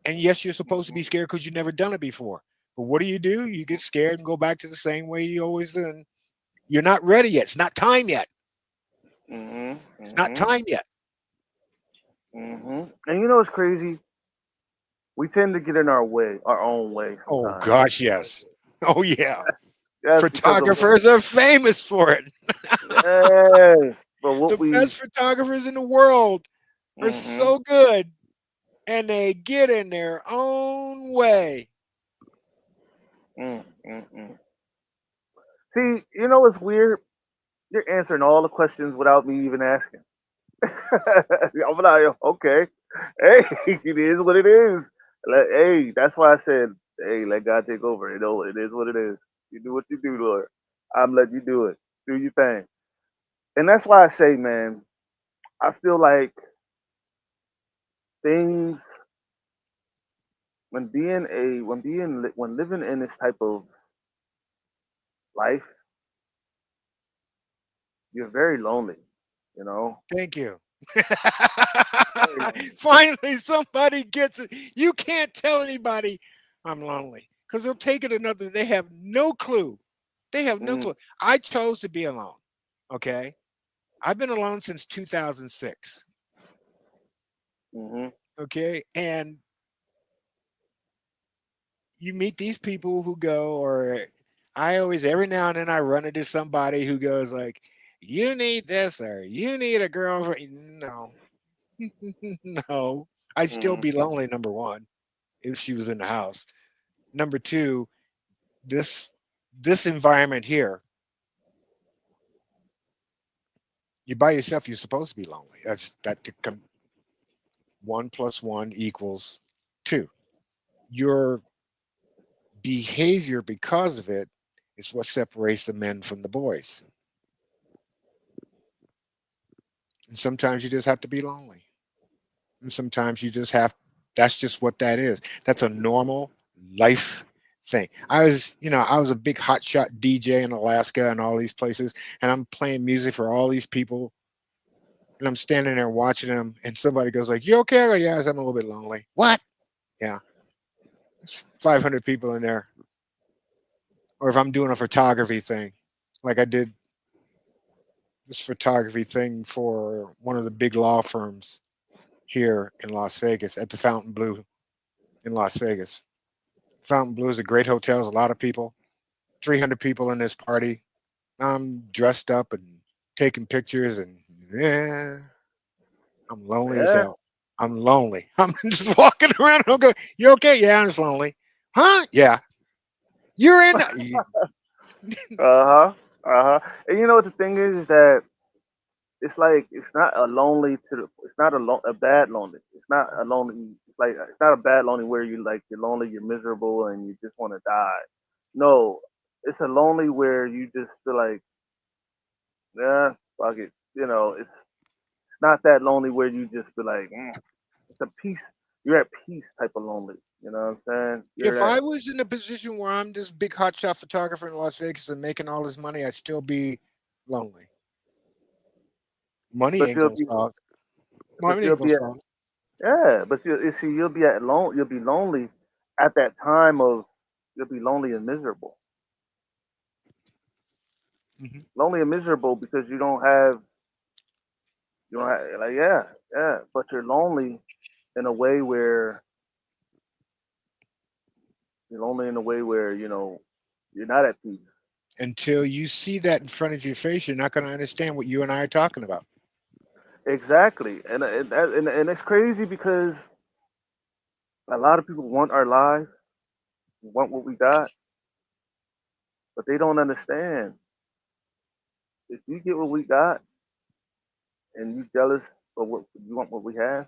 and yes, you're supposed to be scared because you've never done it before. But what do? You get scared and go back to the same way you always done. You're not ready yet. It's not time yet. Mhm. It's not Mhm. time yet. Mhm. And you know what's crazy? We tend to get in our own way Oh sometimes. gosh, yes. Oh yeah. That's because of what. Photographers are famous for it. Yes, but what The we. best photographers in the world are Mhm. so good, and they get in their own way. Mm, mm, mm. See, you know what's weird? You're answering all the questions without me even asking. I'm like, okay, hey, it is what it is. Like, hey, that's why I said, hey, let God take over. You know, it is what it is. You do what you do, Lord. I'm letting you do it. Do your thing. And that's why I say, man, I feel like things when living in this type of life, you're very lonely. You know, Thank you. very lonely. Finally, somebody gets it. You can't tell anybody I'm lonely because they'll take it another. They have no clue. They have no Mm, clue. I chose to be alone. Okay. I've been alone since 2006. mm-hmm, Okay. And you meet these people who go, or I always, every now and then, I run into somebody who goes, like, you need this or you need a girlfriend. No, no. I'd still mm, be lonely, number one, if she was in the house. Number two, this this environment here, you by yourself, you're supposed to be lonely. That's that to come 1 + 1 = 2. Your behavior because of it is what separates the men from the boys. And sometimes you just have to be lonely. And sometimes you just have that's just what that is. That's a normal life thing. I was a big hotshot DJ in Alaska and all these places, and I'm playing music for all these people, and I'm standing there watching them, and somebody goes like, "You okay?" I go, "Yes, I'm a little bit lonely." What? Yeah, there's 500 people in there. Or if I'm doing a photography thing, like I did this photography thing for one of the big law firms here in Las Vegas at the Fountain Blue in Las Vegas. Fountain Blue is a great hotel. There's a lot of people, 300 people in this party. I'm dressed up and taking pictures, and yeah, I'm lonely as yeah. hell. I'm lonely. I'm just walking around. I'm going, "You okay?" "Yeah, I'm just lonely." "Huh?" "Yeah." "You're in." Uh huh. Uh huh. And you know what the thing is that it's like it's not a lonely to the it's not a bad lonely. It's not a lonely it's like it's not a bad lonely where you're lonely, you're miserable and you just want to die. No, it's a lonely where you just feel like, yeah, fuck it. You know, it's not that lonely where you just feel like, it's a peace. You're at peace type of lonely. You know what I'm saying? You're If that. I was in a position where I'm this big hotshot photographer in Las Vegas and making all this money, I'd still be lonely. Money But ain't you'll gonna be solve. but Money you'll ain't gonna be at solve. Yeah, but you see, you'll be lonely at that time of, you'll be lonely and miserable. Mhm. Lonely and miserable because you don't have, like, yeah, but you're lonely in a way where you know you're not at peace. Until you see that in front of your face, you're not going to understand what you and I are talking about. Exactly, and it's crazy because a lot of people want our lives, want what we got, but they don't understand. If you get what we got and you jealous of what you want, what we have,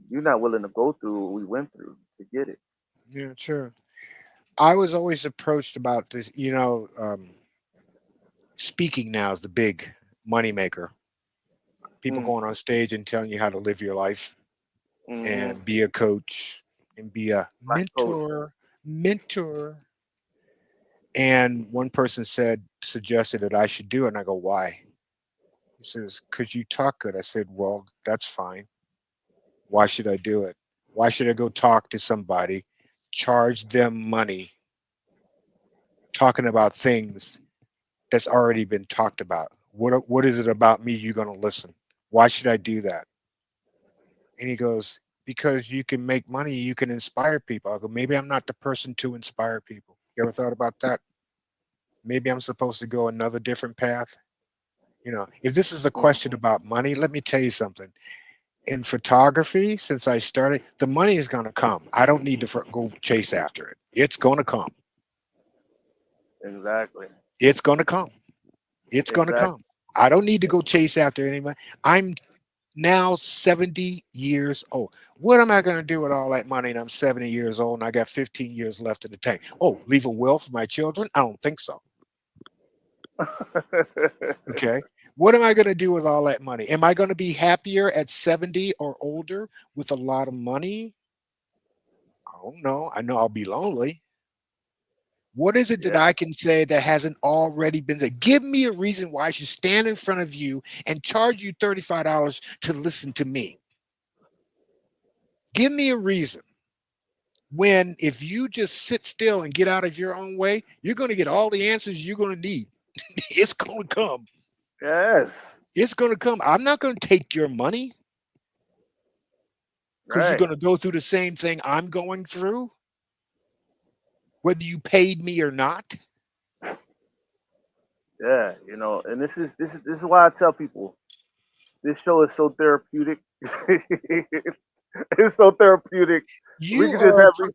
you're not willing to go through what we went through to get it. Yeah, sure. I was always approached about this, speaking now is the big moneymaker. People Mm, going on stage and telling you how to live your life mm-hmm. and be a coach and be a Life coach. mentor. And one person suggested that I should do it. And I go, why? He says, because you talk good. I said, well, that's fine. Why should I do it? Why should I go talk to somebody, charge them money, talking about things that's already been talked about? What is it about me you're going to listen? Why should I do that? And he goes, because you can make money, you can inspire people. I go, maybe I'm not the person to inspire people. You ever thought about that? Maybe I'm supposed to go another different path. If this is a question Mm-hmm. about money, let me tell you something. In photography, since I started, the money is going to come. I don't need to go chase after it. It's going to come. Exactly. It's going to come. It's going to Exactly. come. I don't need to go chase after anybody. I'm now 70 years old. What am I going to do with all that money? And I'm 70 years old and I got 15 years left in the tank. Oh, leave a will for my children? I don't think so. Okay. What am I going to do with all that money? Am I going to be happier at 70 or older with a lot of money? I don't know. I know I'll be lonely. What is it that Yeah. I can say that hasn't already been said? Give me a reason why I should stand in front of you and charge you $35 to listen to me. Give me a reason. When if you just sit still and get out of your own way, you're going to get all the answers you're going to need. It's going to come. Yes. It's going to come. I'm not going to take your money because you're Right. going to go through the same thing I'm going through, whether you paid me or not. Yeah. And this is why I tell people this show is so therapeutic. It's so therapeutic. We You could just are a have per-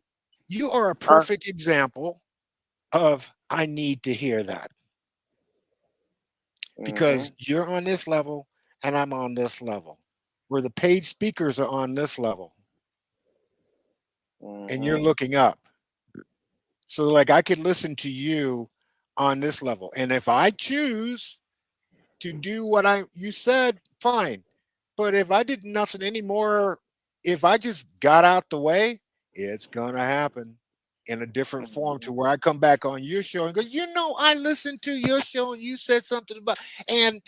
you are a uh, perfect example of I need to hear that mm-hmm, because you're on this level and I'm on this level. Where the paid speakers are on this level and you're mm-hmm, looking up. So like I could listen to you on this level. And if I choose to do what you said, fine. But if I did nothing anymore, if I just got out the way, it's gonna happen in a different form mm-hmm, to where I come back on your show and go, I listened to your show and you said something about and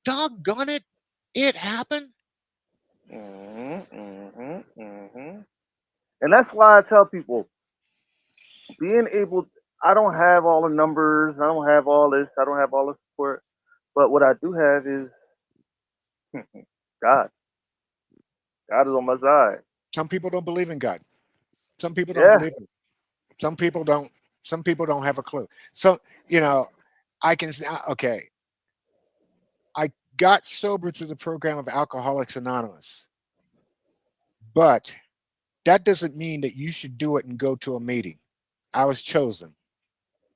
doggone it, it happened. mm-hmm, mm-hmm, mm-hmm. And that's why I tell people being able. I don't have all the numbers. I don't have all this. I don't have all the support. But what I do have is God. God is on my side. Some people don't believe in God. Some people don't Yeah. believe in it. Some people don't. Some people don't have a clue. So you know, I can say, okay, I got sober through the program of Alcoholics Anonymous, but that doesn't mean that you should do it and go to a meeting. I was chosen.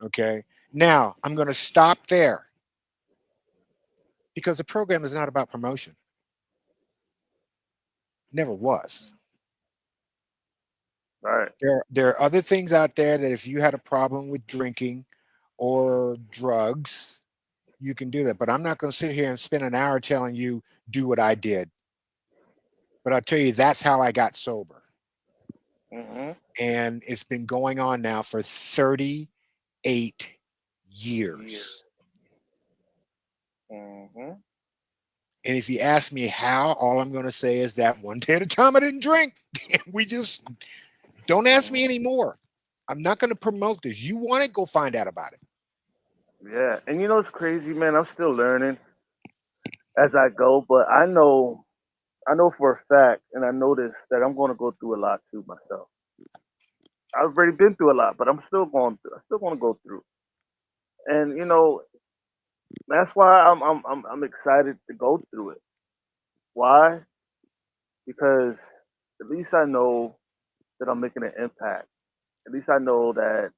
Okay. Now I'm going to stop there because the program is not about promotion. Never was. Right. There are other things out there that if you had a problem with drinking or drugs, you can do that. But I'm not going to sit here and spend an hour telling you do what I did. But I'll tell you that's how I got sober. Mm-hmm. And it's been going on now for 38 Yeah. years. Mm-hmm. And if you ask me how, all I'm going to say is that one day at a time I didn't drink. We just don't ask Mm, me anymore. I'm not going to promote this. You want it, go find out about it. yeah, and you know it's crazy, man. I'm still learning as I go, but I know for a fact, and I know this that I'm going to go through a lot too myself. I've already been through a lot, but I'm still going through. I still going to go through, and you know that's why I'm excited to go through it. Why? Because at least I know that I'm making an impact. At least I know that.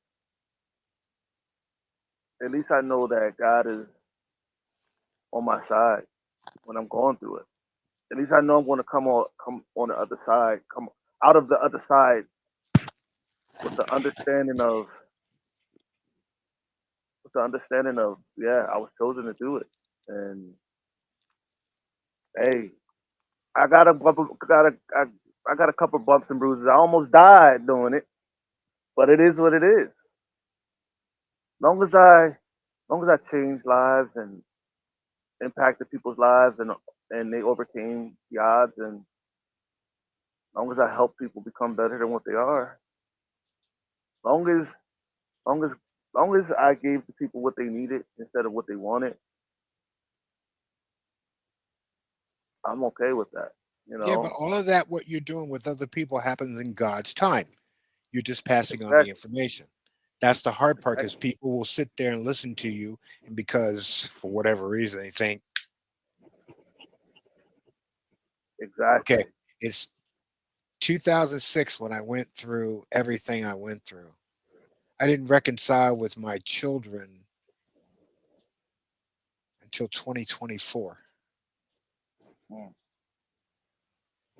At least I know that God is on my side when I'm going through it. At least I know I'm going to come on the other side, come out of the other side with the understanding of yeah, I was chosen to do it, and hey, I got a I got a couple bumps and bruises. I almost died doing it, but it is what it is. Long as I long as I change lives and impacted people's lives and they overcame the odds and long as I help people become better than what they are, long as long as long as I gave the people what they needed instead of what they wanted, I'm okay with that. You Yeah, but know, all of that, what you're doing with other people, happens in God's time. You're just passing on the exactly, information. That's the hard part because exactly, people will sit there and listen to you, and because for whatever reason they think, okay, exactly. it's 2006 when I went through everything I went through. I didn't reconcile with my children until 2024, Mm.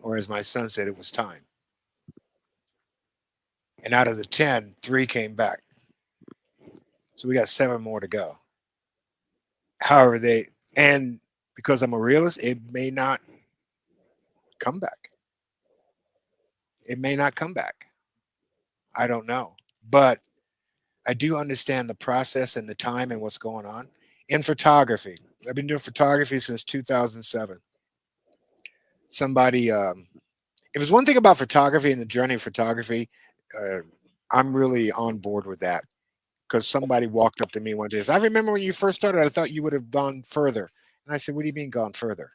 or as my son said, it was time. And out of the 10, three came back. So we got seven more to go. However, and because I'm a realist, it may not come back. It may not come back. I don't know. But I do understand the process and the time and what's going on. In photography, I've been doing photography since 2007. Somebody, if there's one thing about photography and the journey of photography, uh, I'm really on board with that because somebody walked up to me one day and said, I remember when you first started, I thought you would have gone further. And I said, what do you mean gone further?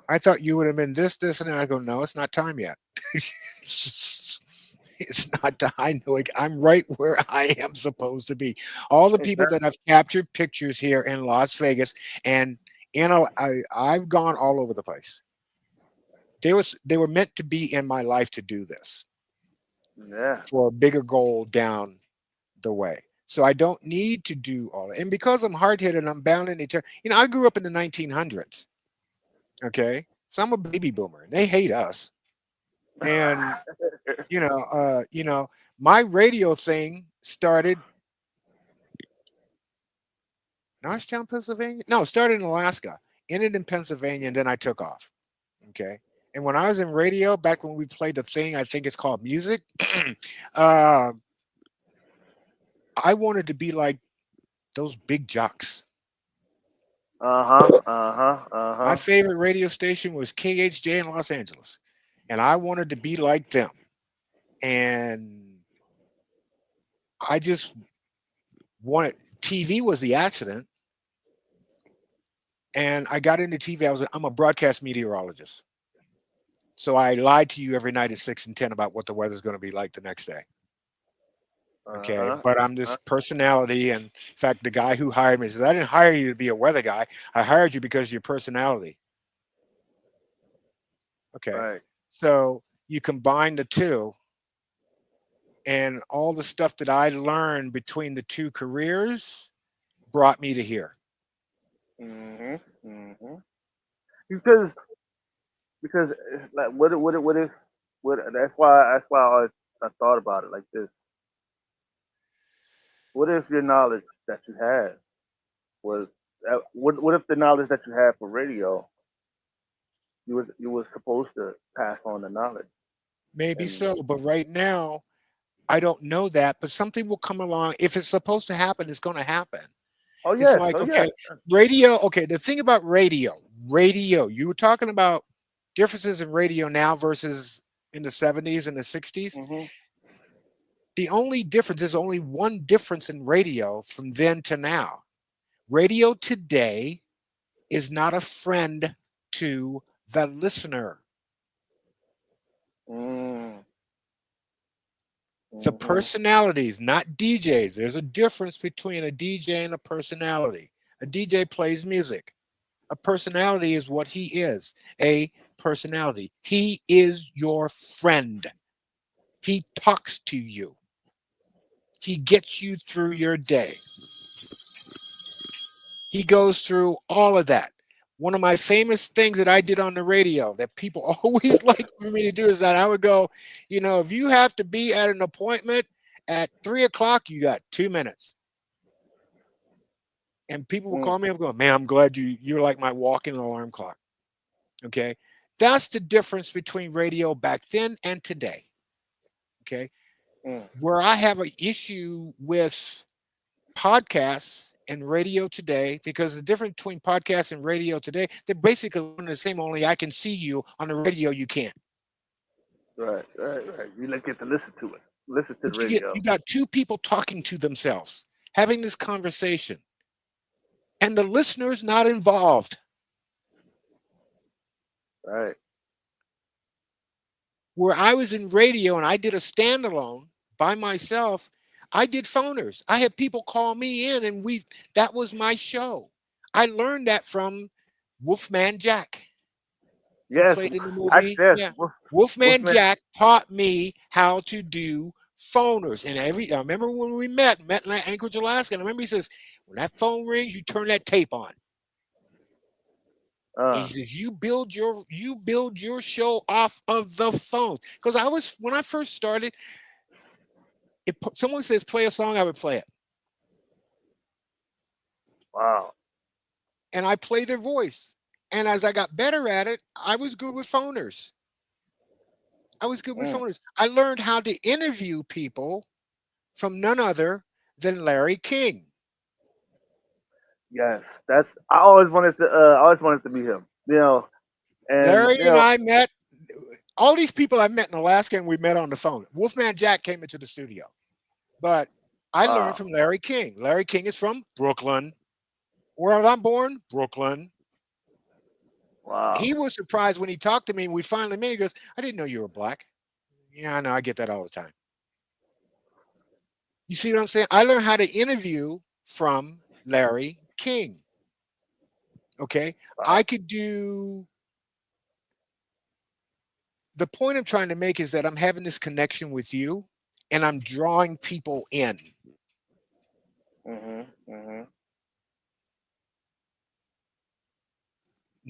I thought you would have been this, this, and I go, no, it's not time yet. It's not time. I know I'm right where I am supposed to be. All the people that Exactly. I've captured pictures here in Las Vegas, and I've gone all over the place. They were meant to be in my life to do this Yeah. for a bigger goal down the way. So I don't need to do all that. And because I'm hard headed, I'm bound in eternity. I grew up in the 1900s. Okay, so I'm a baby boomer, and they hate us. And you know, uh, you know, my radio thing started Norristown, Pennsylvania. No, it started in Alaska, ended in Pennsylvania, and then I took off. Okay. And when I was in radio, back when we played the thing, I think it's called music. uh, I wanted to be like those big jocks. Uh huh. Uh huh. Uh My huh. favorite radio station was KHJ in Los Angeles, and I wanted to be like them. And I just wanted TV was the accident, and I got into TV. I'm a broadcast meteorologist, so I lied to you every night at 6 and 10 about what the weather's going to be like the next day. Uh Okay, huh. but I'm this personality, and in fact, the guy who hired me says, "I didn't hire you to be a weather guy. I hired you because of your personality." Okay, Right. so you combine the two, and all the stuff that I learned between the two careers brought me to here. Mhm. Mhm. Because like what I thought about it like this. What if your knowledge that you had was what if the knowledge that you had for radio you was supposed to pass on the knowledge Maybe and so, but right now I don't know that. But something will come along. If it's supposed to happen, it's going to happen. oh It's yes, like, oh yes, okay, radio. Okay, the thing about radio, radio. You were talking about differences in radio now versus in the 70s and the 60s. Hmm. The only difference is only one difference in radio from then to now. Radio today is not a friend to the listener. Mm. The Hmm. personalities, not DJs. There's a difference between a DJ and a personality. A DJ plays music. A personality is what he is, a personality. He is your friend. He talks to you. He gets you through your day. He goes through all of that. One of my famous things that I did on the radio that people always like for me to do is that I would go, if you have to be at an appointment at 3 o'clock, you got 2 minutes. And people will Mm. call me up going, man, I'm glad you're like my walking alarm clock. Okay. That's the difference between radio back then and today. Okay. Mm. Where I have an issue with podcasts and radio today, because the difference between podcasts and radio today, they're basically one and the same, only I can see you. On the radio, you can't. Right. You like get to listen to it. Listen to the But radio. you got two people talking to themselves, having this conversation, and the listener's not involved. Right. Where I was in radio and I did a standalone by myself, I did phoners. I had people call me in, and that was my show. I learned that from Wolfman Jack. Yes. Played in the movie. Yes. Yeah. Wolfman Wolfman. Jack taught me how to do phoners. And I remember when we met in Anchorage, Alaska. And I remember he says, when that phone rings, you turn that tape on. He says, you build your show off of the phone. Because when I first started, if someone says play a song, I would play it. Wow. And I play their voice. And as I got better at it, I was good with phoners. I learned how to interview people from none other than Larry King. Yes. I always wanted to be him. And Larry and I met. All these people I met in Alaska, and we met on the phone. Wolfman Jack came into the studio. But I learned from Larry King. Larry King is from Brooklyn. Where I'm born, Brooklyn. Wow. He was surprised when he talked to me and we finally met. He goes, I didn't know you were black. Yeah, I know. I get that all the time. You see what I'm saying? I learned how to interview from Larry King. Okay. Wow. I could do. The point I'm trying to make is that I'm having this connection with you and I'm drawing people in.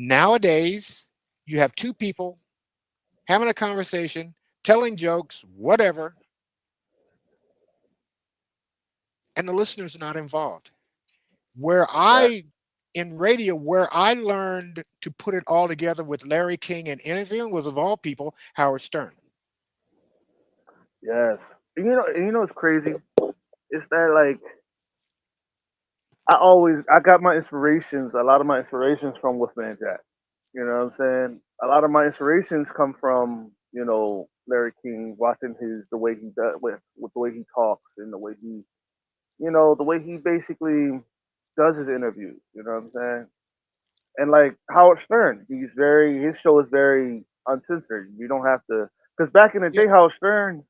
Nowadays, you have two people having a conversation, telling jokes, whatever, and the listener's not involved. In radio, where I learned to put it all together with Larry King and interviewing was, of all people, Howard Stern. Yes. And you know what's crazy? It's that, like, I got a lot of my inspirations from Wolfman Jack. You know what I'm saying? A lot of my inspirations come from, Larry King, watching the way he does, with the way he talks and the way he basically does his interviews. You know what I'm saying? And like Howard Stern, his show is very uncensored. You don't have to, because back in the day, Howard Stern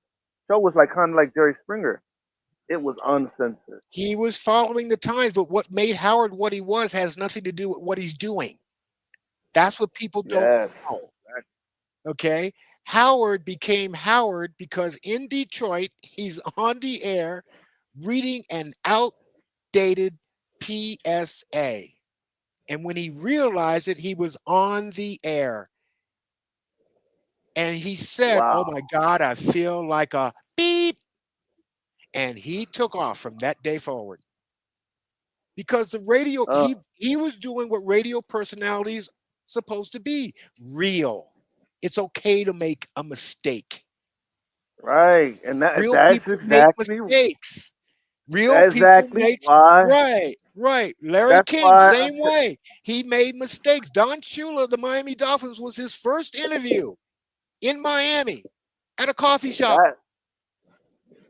show was like kind of like Jerry Springer. It was uncensored. He was following the times, but what made Howard what he was has nothing to do with what he's doing. That's what people don't know. Okay? Howard became Howard because in Detroit, he's on the air reading an outdated PSA. And when he realized it, he was on the air. And he said, Wow. Oh my God, I feel like a beep. And he took off from that day forward. Because the radio, he was doing what radio personalities supposed to be, real. It's okay to make a mistake. Right. And Real that's people exactly make mistakes. Real exactly people make why. right. Right. Larry That's King, why I same said way. He made mistakes. Don Shula of the Miami Dolphins was his first interview in Miami at a coffee shop, that.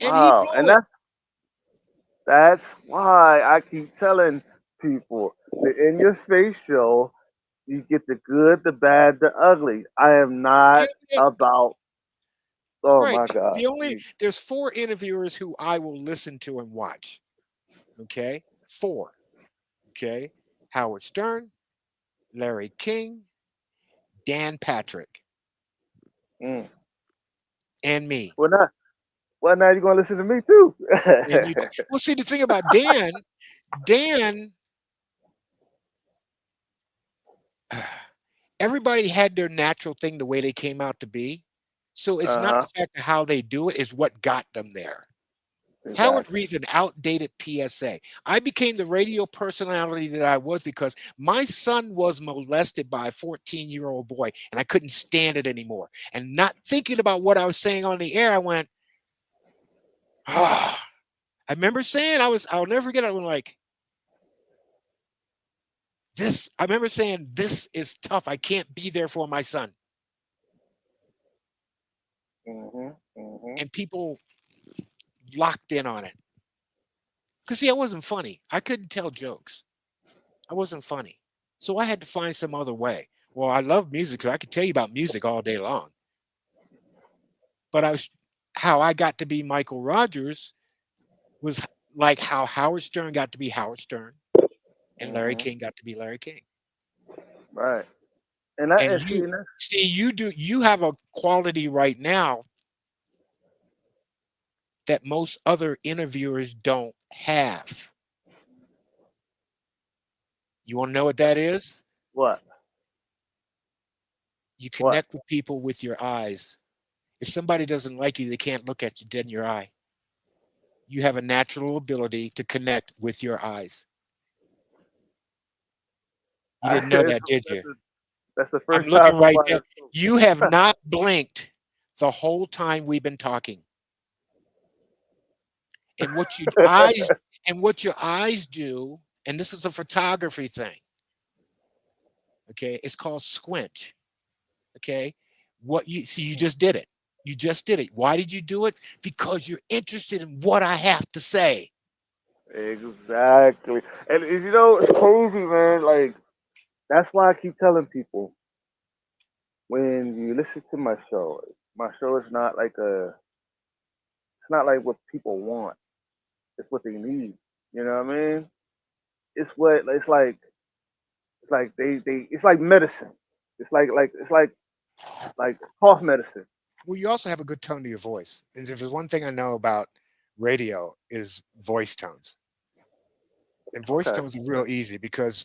and he Wow, blew and it. that's why I keep telling people the In Your Face show. You get the good, the bad, the ugly. I am The not only- about. Oh right. my God. There's 4 interviewers who I will listen to and watch. Okay? 4. Okay? Howard Stern, Larry King, Dan Patrick, Mm. and me. Well, not. Well, now you're gonna listen to me too. And you well, see the thing about Dan, everybody had their natural thing the way they came out to be. So it's not Uh-huh. the fact of how they do it, is what got them there. Howard Exactly. reads an outdated PSA. I became the radio personality that I was because my son was molested by a 14-year-old boy, and I couldn't stand it anymore. And not thinking about what I was saying on the air, I went, ah. I remember saying I'll never forget it. I went like, this, I remember saying, this is tough. I can't be there for my son. Mhm. Mhm. And people locked in on it. Because see, I wasn't funny. I couldn't tell jokes. I wasn't funny. So I had to find some other way. Well, I love music, so I could tell you about music all day long. But how I got to be Michael Rogers was like how Howard Stern got to be Howard Stern and Larry Mhm. King got to be Larry King. Right. And I And and see, and that's, you have a quality right now that most other interviewers don't have. You want to know what that is? what? You What? connect with people with your eyes. If somebody doesn't like you, they can't look at you dead in your eye. You have a natural ability to connect with your eyes. You I didn't know that's, that, did you? that's the I'm first time looking right somebody. there. You have not blinked the whole time we've been talking. And what your eyes do, and this is a photography thing. Okay, it's called squint. Okay, what you see, you just did it. You just did it. Why did you do it? Because you're interested in what I have to say. Exactly. And it's crazy, man. Like that's why I keep telling people when you listen to my show is not like it's not like what people want. It's what they need. You know what I mean? It's like they it's like medicine. It's like cough medicine. Well, you also have a good tone to your voice. And if there's one thing I know about radio is voice tones. And voice Okay. tones are real easy because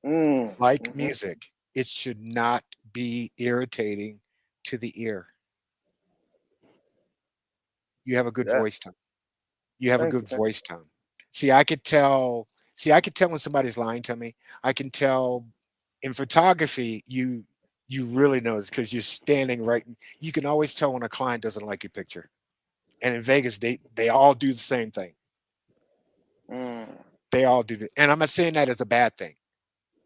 Mm. like Mm-hmm. music, it should not be irritating to the ear. You have a good Yeah. voice tone. You have a Thank good you. Thank voice tone. See, I could tell. See, I could tell when somebody's lying to me. I can tell in photography. You really know it's because you're standing right. You can always tell when a client doesn't like your picture. And in Vegas, they all do the same thing. you. Mm. They all do it, and I'm not saying that as a bad thing.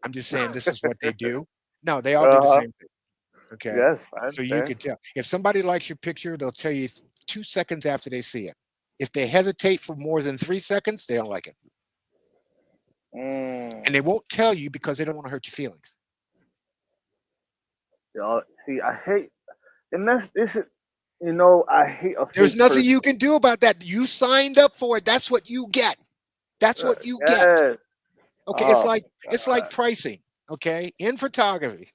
I'm just saying this is what they do. No, they all do the Uh-huh. same thing. Okay, Yes, I so you understand. can tell if somebody likes your picture, they'll tell you 2 seconds after they see it. If they hesitate for more than 3 seconds, they don't like it. And Mm. they won't tell you because they don't want to hurt your feelings. See, I hate, and that's this is, I hate a There's fake nothing person. you can do about that. You signed up for it. That's what you get. That's what you get. Yes. Okay, Oh my it's like God. pricing. Okay, in photography,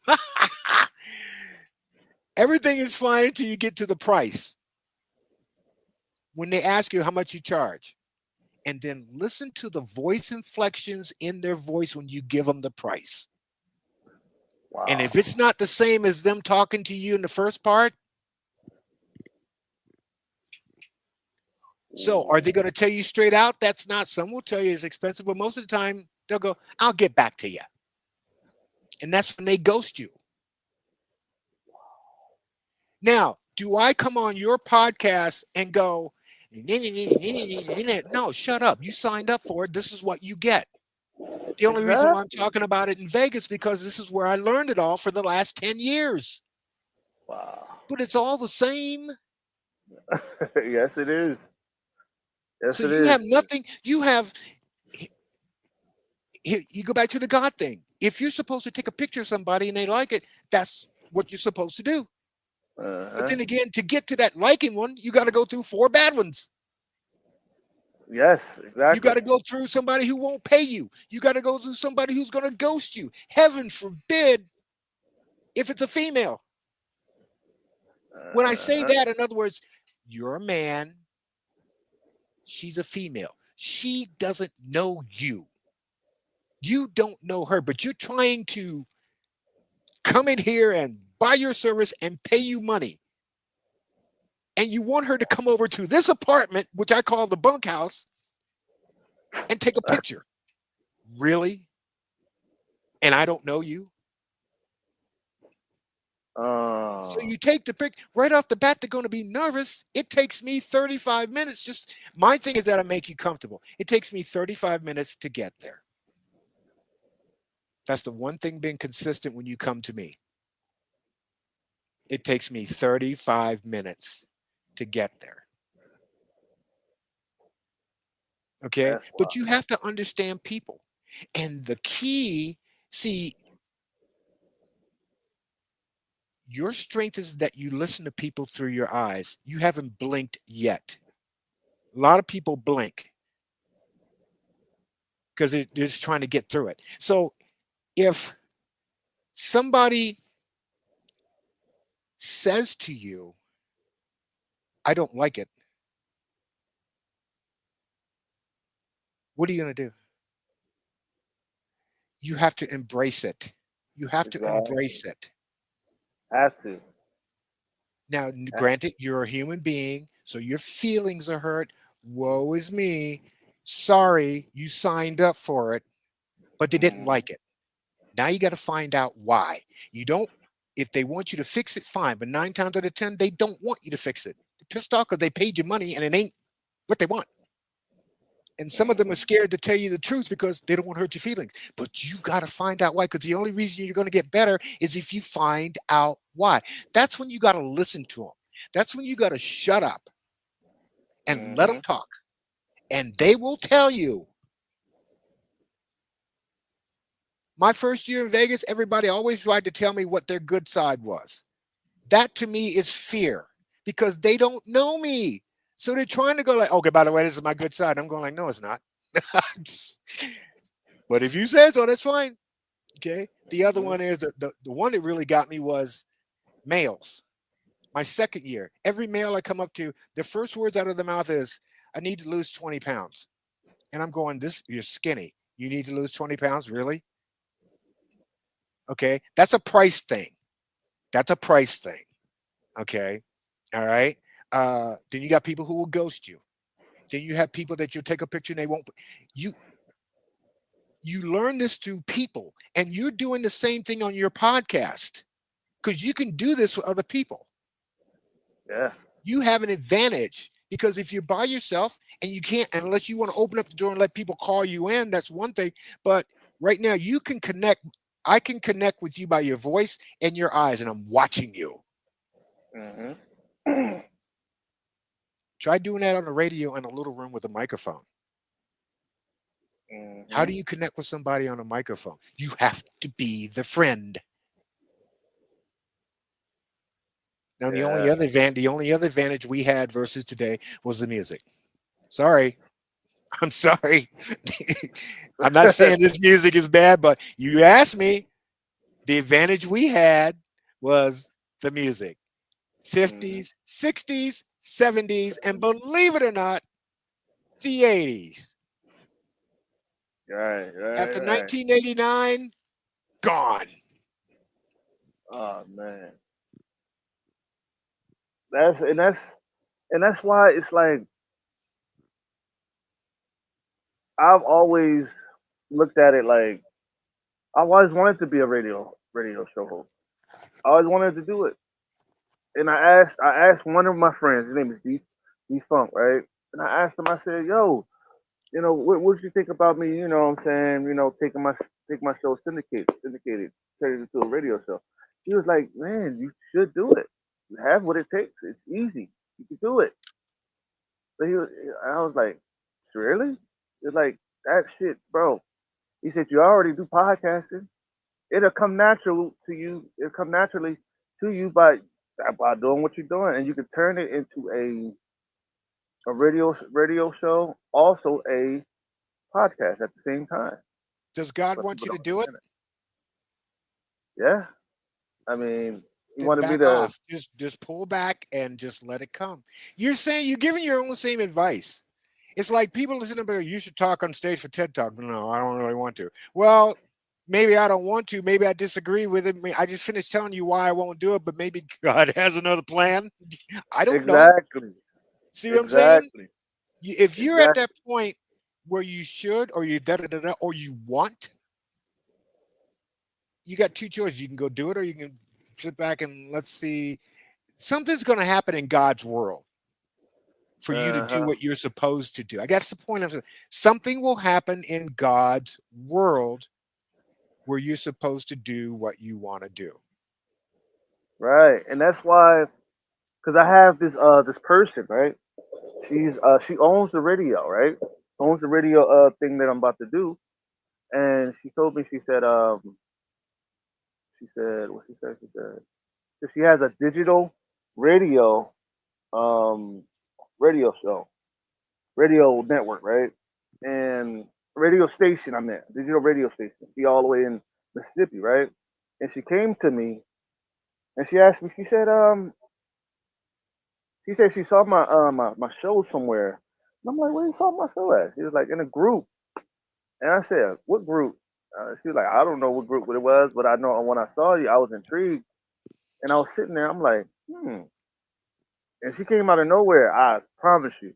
everything is fine until you get to the price. When they ask you how much you charge, and then listen to the voice inflections in their voice when you give them the price. And Wow. if it's not the same as them talking to you in the first part, so are they going to tell you straight out? That's not. Some will tell you it's expensive, but most of the time they'll go, I'll get back to you. And that's when they ghost you. Now, do I come on your podcast and go, No, shut up. You signed up for it. This is what you get. The only reason why I'm Exactly. talking about it in Vegas because this is where I learned it all for the last 10 years. Wow. But it's all the same. Yes, it is. Yes, So it you is. have nothing. You have you go back to the God thing. If you're supposed to take a picture of somebody and they like it, that's what you're supposed to do. But Uh-huh. then again, to get to that liking one, you got to go through 4 bad ones. Yes, You got exactly. to go through somebody who won't pay you. You got to go through somebody who's going to ghost you. Heaven forbid if it's a female. When I say Uh-huh. that, in other words, you're a man, she's a female. She doesn't know you. You don't know her, but you're trying to come in here and buy your service and pay you money. And you want her to come over to this apartment, which I call the bunkhouse, and take a picture. Really? And I don't know you? So Uh, you take the pic right off the bat, they're going to be nervous. It takes me 35 minutes. Just my thing is that I make you comfortable. It takes me 35 minutes to get there. That's the one thing being consistent when you come to me. It takes me 35 minutes to get there. Okay. that's why. But you have to understand people. And the key, see, your strength is that you listen to people through your eyes. You haven't blinked yet. A lot of people blink because they're just trying to get through it. So if somebody says to you, I don't like it, what are you going to do? You have to embrace it. You have to Exactly. embrace it. Have to. Now, Have granted, you're a human being, so your feelings are hurt. Woe is me. Sorry, you signed up for it, but they didn't mhm. like it. Now you got to find out why. You don't, if they want you to fix it, fine. But 9 times out of 10, they don't want you to fix it. They're pissed off because they paid you money and it ain't what they want. And some of them are Mhm. scared to tell you the truth because they don't want to hurt your feelings. But you got to find out why. Because the only reason you're going to get better is if you find out why. That's when you got to listen to them. That's when you got to shut up and let them Mhm. talk. And they will tell you. My first year in Vegas, everybody always tried to tell me what their good side was. That to me is fear because they don't know me. So they're trying to go like, okay, by the way, this is my good side. I'm going like, no, it's not. But if you say so, that's fine. Okay. The other Mhm. one is the one that really got me was males. My second year, every male I come up to, the first words out of the mouth is, I need to lose 20 pounds. And I'm going, this, you're skinny. You need to lose 20 pounds? Really? Okay. That's a price thing. That's a price thing. Okay. All right. Then you got people who will ghost you. Then you have people that you'll take a picture and they won't. You you learn this through people, and you're doing the same thing on your podcast because you can do this with other people. Yeah. You have an advantage because if you're by yourself and you can't, unless you want to open up the door and let people call you in, that's one thing. But right now, you can connect. I can connect with you by your voice and your eyes, and I'm watching you. Mhm. Try doing that on the radio in a little room with a microphone. How Mhm. do you connect with somebody on a microphone? You have to be the friend. Now, Yeah. the only other advantage we had versus today was the music. Sorry, I'm sorry. I'm not saying this music is bad, but you asked me. The advantage we had was the music. Mhm. 50s, 60s, 70s, and believe it or not, the 80s. Right. Right. After Right. 1989, gone. Oh man. That's why it's like I've always looked at it like I've always wanted to be a radio show host. I always wanted to do it. And I asked one of my friends, his name is D Funk, right? And I asked him, I said, yo, what you think about me, what I'm saying, take my show syndicated, turn it into a radio show. He was like, man, you should do it. You have what it takes. It's easy. You can do it. So I was like, really? It's like, that shit, bro. He said, you already do podcasting. It'll come natural to you. It'll come naturally to you by doing what you're doing. And you can turn it into a radio show, also a podcast at the same time. Does God But want people you to don't do it? understand it. Yeah. I mean, he Then wanted me back to. off. Just pull back and just let it come. You're giving your own same advice. It's like people listen to me, you should talk on stage for TED Talk. No, I don't really want to. Well, maybe I don't want to. Maybe I disagree with it. I just finished telling you why I won't do it, but maybe God has another plan. I don't know. Exactly. See what I'm saying? Exactly. If you're at that Exactly. point where you should, or you da da da da, or you want, you got two choices. You can go do it, or you can sit back and let's see. Something's going to happen in God's world for you to Uh do huh. what you're supposed to do. I guess the point of it. Something will happen in God's world where you're supposed to do what you want to do. Right. And that's why, because I have this person, right? She owns the radio, right? Owns the radio thing that I'm about to do, and she told me, she said what she said. She said that she has a digital radio um radio show, radio network, right? And radio station, I meant digital radio station. She all the way in Mississippi, right? And she came to me and she asked me. She said she saw my show somewhere. And I'm like, where you saw my show at? She was like, in a group. And I said, what group? She was like, I don't know what group it was, but I know when I saw you, I was intrigued. And I was sitting there, I'm like, hmm. And she came out of nowhere, I promise you.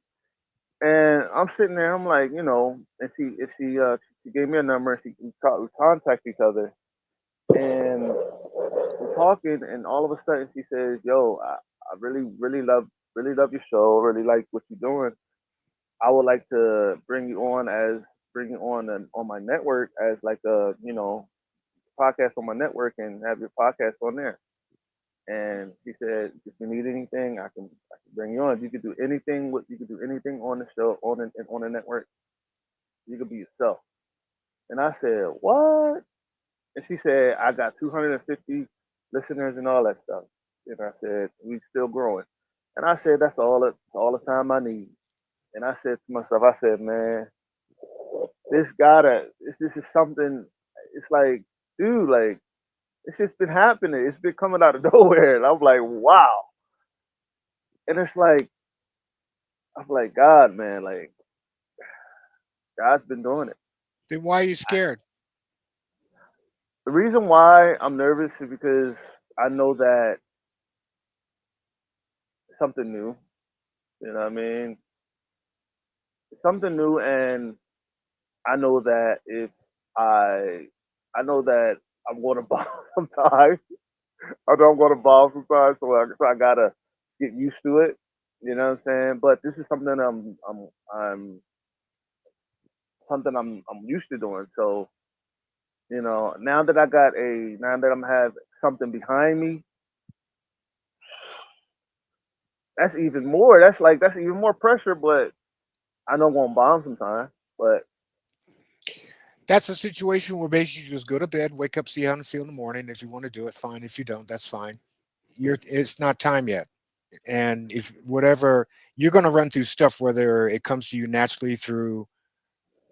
And I'm sitting there, I'm like, and she gave me a number, and we contact each other, and we're talking, and all of a sudden she says, "Yo, I really love your show, really like what you're doing. I would like to bring you on my network as like a podcast on my network and have your podcast on there." And she said, "If you need anything, I can bring you on. You could do anything on the show on the network. You could be yourself." And I said, "What?" And she said, "I got 250 listeners and all that stuff." And I said, "We still growing." And I said, "All the time I need." And I said to myself, I said, "Man, this is something. It's like, dude, like it's just been happening. It's been coming out of nowhere." And I'm like, "Wow." And I'm like, God, man, like God's been doing it. Then why are you scared? The reason why I'm nervous is because I know that it's something new. You know what I mean? It's something new, and I know that if I, I know that I'm going to bomb sometimes. I know I'm going to bomb sometimes, so I gotta get used to it. You know what I'm saying? But this is something I'm used to doing. So now that I'm have something behind me, that's even more. That's even more pressure. But I know I'm gonna bomb sometimes. But That's a situation where basically you just go to bed, wake up, see how you feel in the morning. If you want to do it, fine. If you don't, that's fine. It's not time yet. And if whatever you're going to run through stuff, whether it comes to you naturally through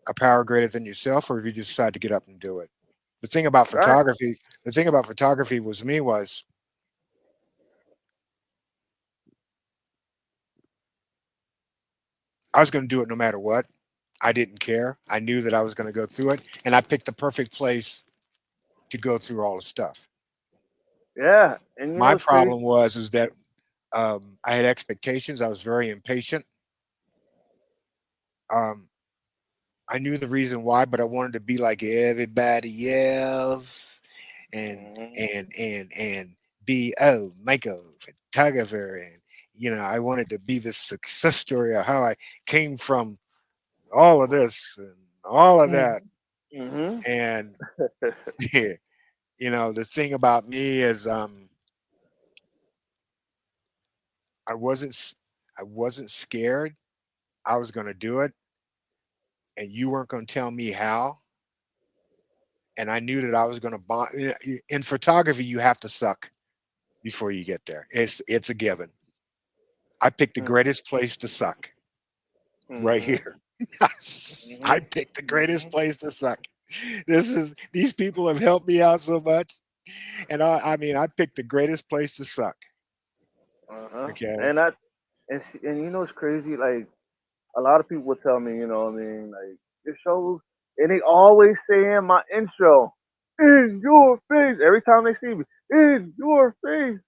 a power greater than yourself, or if you just decide to get up and do it. The thing about right, photography, the thing about photography was I was going to do it no matter what. I didn't care. I knew that I was going to go through it, and I picked the perfect place to go through all the stuff. yeah, and My it's crazy. problem was is that I had expectations. I was very impatient. Um, I knew the reason why, but I wanted to be like everybody else, and Hmm. and be make a photographer, and I wanted to be this success story of how I came from all of this and all of that. Mm-hmm. And the thing about me is I wasn't I wasn't scared. I was going to do it, and you weren't going to tell me how. And I knew that I was going to bond. In photography, you have to suck before you get there. It's a given. I picked the greatest place to suck right Mm-hmm. here. I Mm-hmm. picked the greatest Mm-hmm. place to suck. These people have helped me out so much, and I mean I picked the greatest place to suck. Uh-huh. Okay, And and it's crazy. Like a lot of people would tell me, what I mean, like your shows, and they always say in my intro, "In your face." Every time they see me, "In your face,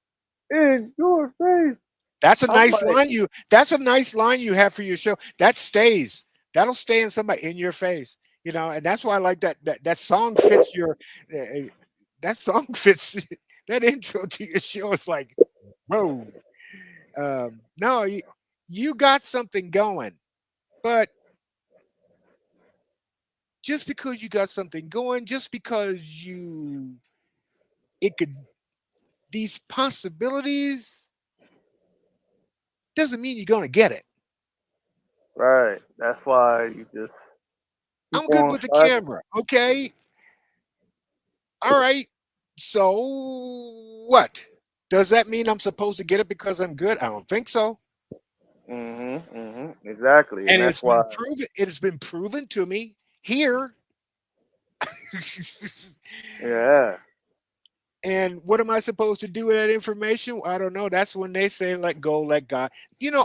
in your face." that's a I'm nice like, line. That's a nice line you have for your show. That stays. That'll stay in somebody in your face. And that's why I like that song fits your. Uh, that song fits that intro to your show. Is like, whoa. No, you got something going, but just because you got something going, just because it could, these possibilities doesn't mean you're going to get it. right. That's why you just keep I'm good on with the striving. camera. Okay. All right. So what? Does that mean I'm supposed to get it because I'm good? I don't think so. Mm-hmm. Mm-hmm. Exactly, and And that's why. it's been proven to me here. Yeah. And what am I supposed to do with that information? I don't know. That's when they say let go, let God,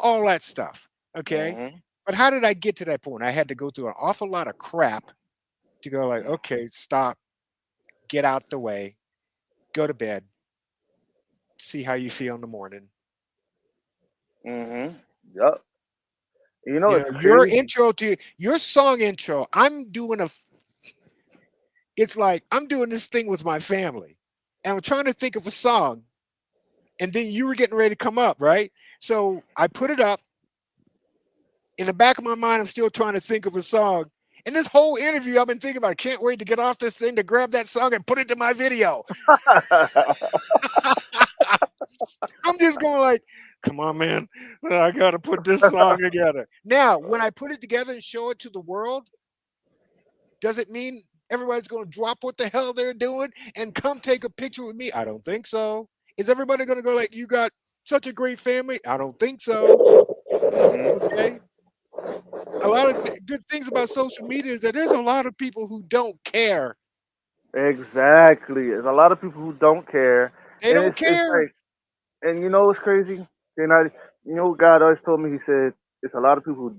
all that stuff. Okay. Mm-hmm. But how did I get to that point? I had to go through an awful lot of crap to go like, okay, stop, get out the way, go to bed, see how you feel in the morning. Mm-hmm. Yep. It's Your crazy. intro to your song intro, it's like I'm doing this thing with my family and I'm trying to think of a song. And then you were getting ready to come up, right? So I put it up. In the back of my mind, I'm still trying to think of a song. And this whole interview, I've been thinking about, I can't wait to get off this thing to grab that song and put it to my video. I'm just going like, come on, man. I got to put this song together. Now, when I put it together and show it to the world, does it mean everybody's going to drop what the hell they're doing and come take a picture with me? I don't think so. Is everybody going to go like, you got such a great family? I don't think so. Mhm. Okay. A lot of good things about social media is that there's a lot of people who don't care. Exactly. There's a lot of people who don't care, They and don't it's care. like, and what's crazy? Then God always told me. He said it's a lot of people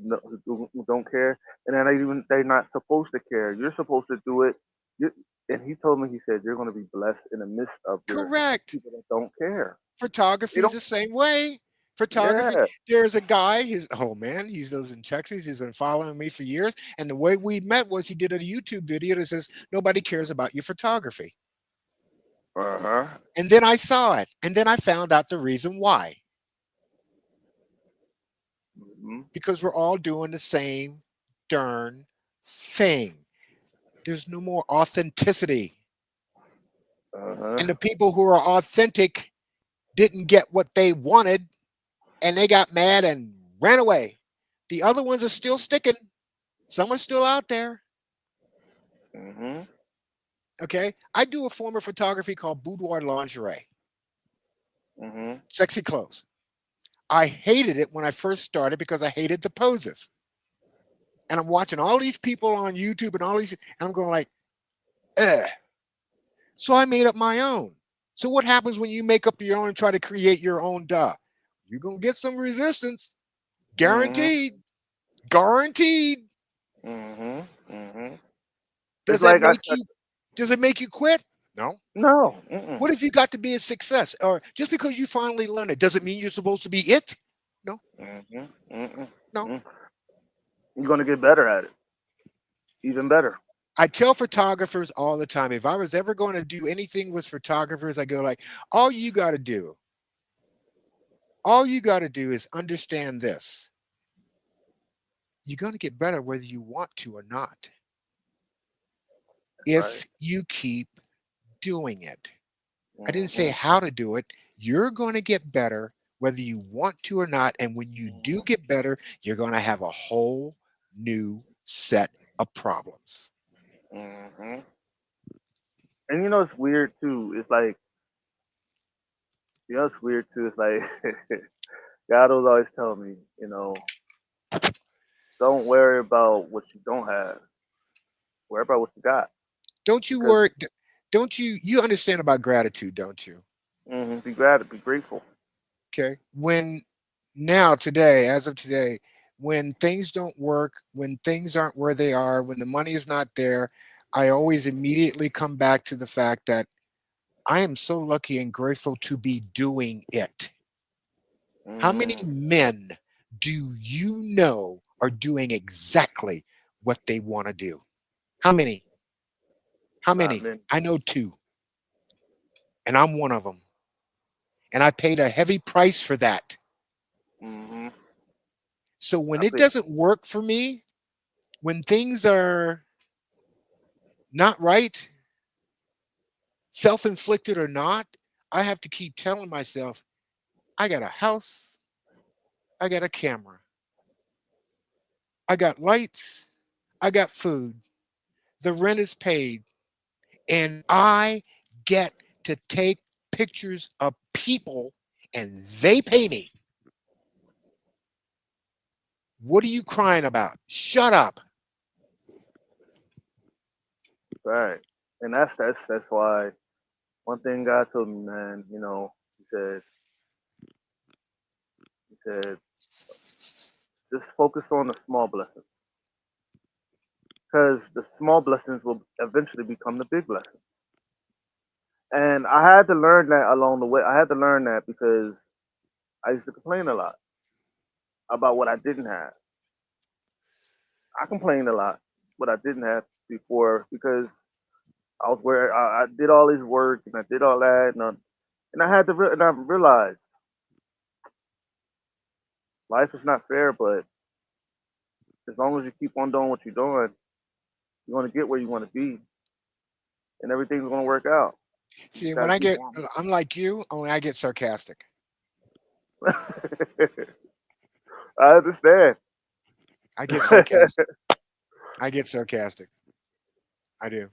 who don't care, and then they're not supposed to care. You're supposed to do it. You, and he told me, he said, you're going to be blessed in the midst of your Correct. people that don't care. They Photography is don't. the same way. Photography. Yeah. There's a guy. Oh man, he lives in Texas. He's been following me for years. And the way we met was he did a YouTube video that says nobody cares about your photography. Uh huh. And then I saw it, and then I found out the reason why. Hmm. Because we're all doing the same darn thing. There's no more authenticity. Uh huh. And the people who are authentic didn't get what they wanted and they got mad and ran away. The other ones are still sticking. Some are still out there. Hmm. Okay. I do a form of photography called boudoir lingerie, Hmm. sexy clothes. I hated it when I first started because I hated the poses. And I'm watching all these people on YouTube and all these, and I'm going like, ugh. So I made up my own. So what happens when you make up your own and try to create your own duh? You're gonna get some resistance. Hmm. Guaranteed. Guaranteed. Hmm. Hmm. It's Does that like I make said. you does it make you quit? No. No. Mm-mm. What if you got to be a success? Or just because you finally learned it, does it mean you're supposed to be it? No, Mm-mm. Mm-mm. no. Mm. You're gonna get better at it, even better. I tell photographers all the time, if I was ever going to do anything with photographers, I go like, all you got to do, All you got to do is understand this. You're going to get better whether you want to or not Right. if you keep doing it. I didn't say Mm-hmm. how to do it. You're going to get better whether you want to or not. And when you do get better, you're going to have a whole new set of problems. Mm-hmm. And you know it's weird too. It's like it's weird too. It's like God was always telling me, don't worry about what you don't have. Worry about what you got. Don't you Because worry. Don't you understand about gratitude, don't you? be glad, be grateful. Okay. When now, today, as of today, when things don't work, when things aren't where they are, when the money is not there, I always immediately come back to the fact that I am so lucky and grateful to be doing it. How many Mm, men do you know are doing exactly what they want to do? How many? How not many? many. I know two, and I'm one of them. And I paid a heavy price for that. Hmm. So when I it think doesn't work for me, when things are not right, self inflicted or not, I have to keep telling myself, I got a house, I got a camera, I got lights, I got food, the rent is paid, and I get to take pictures of people and they pay me. What are you crying about? Shut up. right. And that's why one thing God told me, man. He said just focus on the small blessings because the small blessings will eventually become the big blessings. And I had to learn that along the way. I had to learn that because I used to complain a lot about what I didn't have. I complained a lot what I didn't have before because I was where I did all this work and I did all that and I had to and I realized life is not fair, but as long as you keep on doing what you're doing, you're gonna get where you want to be, and everything's gonna work out. You See, just when gotta I keep get, on. I'm like you, only I get sarcastic. I understand. I get sarcastic. I get sarcastic. I do.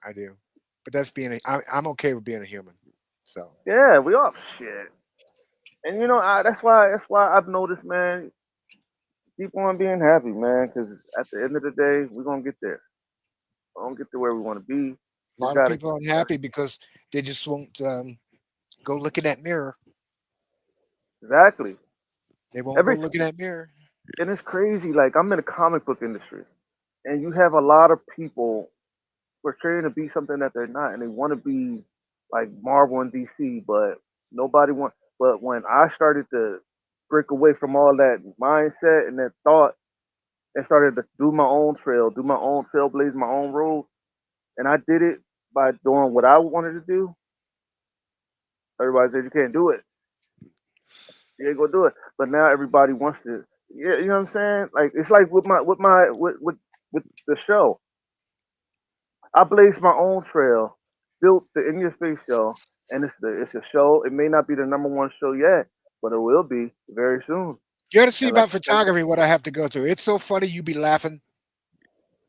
I do. But that's being, I'm okay with being a human. So, Yeah, we all shit. And that's why I've noticed, man. Keep on being happy, man, because at the end of the day, we're gonna get there. We're gonna get to where we want to be. a Just lot of gotta, people are unhappy because they just won't go look in that mirror. exactly. They won't go Every look in that mirror. and it's crazy. Like I'm in the comic book industry, and you have a lot of people portraying to be something that they're not, and they want to be like Marvel and DC, but nobody want. But when I started to break away from all that mindset and that thought, and started to do my own trail, do my own trailblaze, my own road, and I did it by doing what I wanted to do. Everybody said you can't do it. You ain't gonna do it. But now everybody wants to. Yeah, you know what I'm saying? Like it's like with the show. I blazed my own trail, built the In Your Face show, and it's a show. It may not be the number one show yet, but it will be very soon. You got to see And like about I said, photography what I have to go through. It's so funny. You be laughing.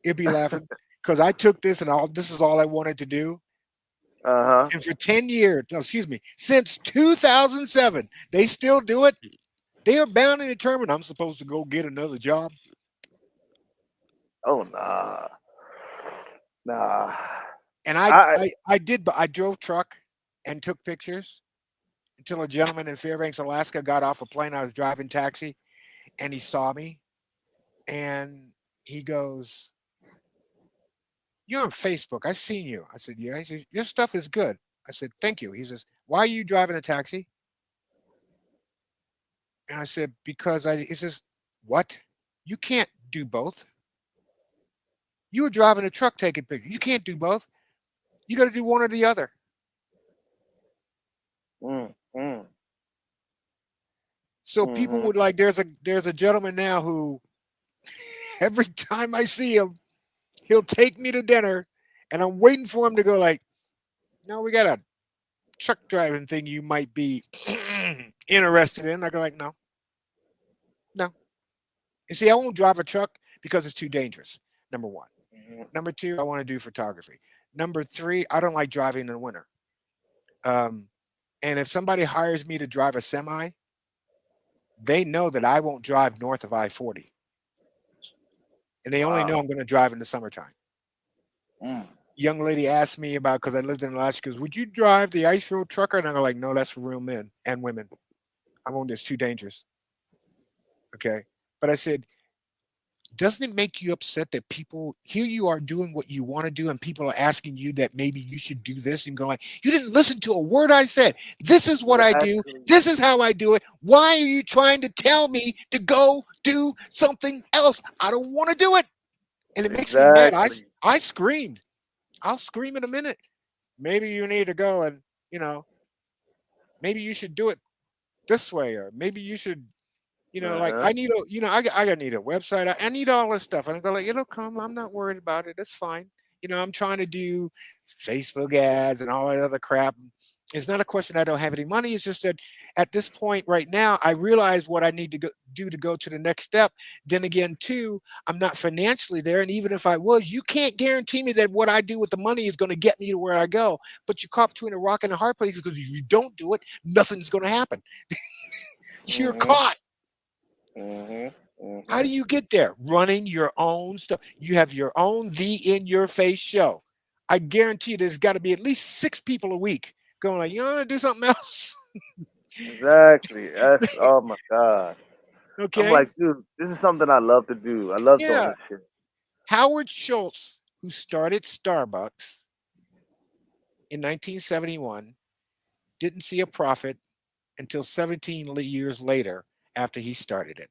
You'll be laughing because I took this and all. This is all I wanted to do. uh huh. And for 10 years, no, excuse me, since 2007, they still do it. They are bound and determined. I'm supposed to go get another job. Oh nah, nah. And I I did, but I drove truck and took pictures until a gentleman in Fairbanks, Alaska got off a plane. I was driving taxi and he saw me and he goes, "You're on Facebook. I've seen you." I said, "Yeah." He says, "Your stuff is good." I said, "Thank you." He says, "Why are you driving a taxi?" And I said, "Because I," he says, "What? You can't do both. You were driving a truck taking pictures. You can't do both. You got to do one or the other." mm, mm. So people Mm-hmm. would like. There's a gentleman now who every time I see him, he'll take me to dinner, and I'm waiting for him to go like, "No, we got a truck driving thing you might be interested in." I go like, "No, no." You see, I won't drive a truck because it's too dangerous. Number one. Mm-hmm. Number two, I want to do photography. Number three, I don't like driving in the winter. Um, and if somebody hires me to drive a semi, they know that I won't drive north of I-40, and they only know Wow. I'm going to drive in the summertime. Mm. Young lady asked me about because I lived in Alaska. Goes, would you drive the ice road trucker? And I'm like, no, that's for real men and women. I won't. It's too dangerous. Okay, but I said, doesn't it make you upset that people here you are doing what you want to do and people are asking you that maybe you should do this and go like, you didn't listen to a word I said. This is what I do. Exactly. This is how I do it. Why are you trying to tell me to go do something else? I don't want to do it. And it makes me mad. Exactly. I screamed. I'll scream in a minute. Maybe you need to go and, you know, maybe you should do it this way, or maybe you should, like Uh-huh. I need a, I need a website. I need all this stuff. And I go like, it'll come. I'm not worried about it. It's fine. I'm trying to do Facebook ads and all that other crap. It's not a question I don't have any money. It's just that at this point right now, I realize what I need to do to go to the next step. Then again, too, I'm not financially there. And even if I was, you can't guarantee me that what I do with the money is going to get me to where I go. But you're caught between a rock and a hard place because if you don't do it, nothing's going to happen. You're Mm-hmm. caught. Mm-hmm. How Mm-hmm. do you get there? Running your own stuff. You have your own The In Your Face show. I guarantee there's got to be at least 6 people a week going like, you want to do something else? Exactly. That's oh my god. I'm Okay. like, dude, this is something I love to do. I love doing Yeah. this shit. Howard Schultz, who started Starbucks in 1971, didn't see a profit until 17 years later after he started it.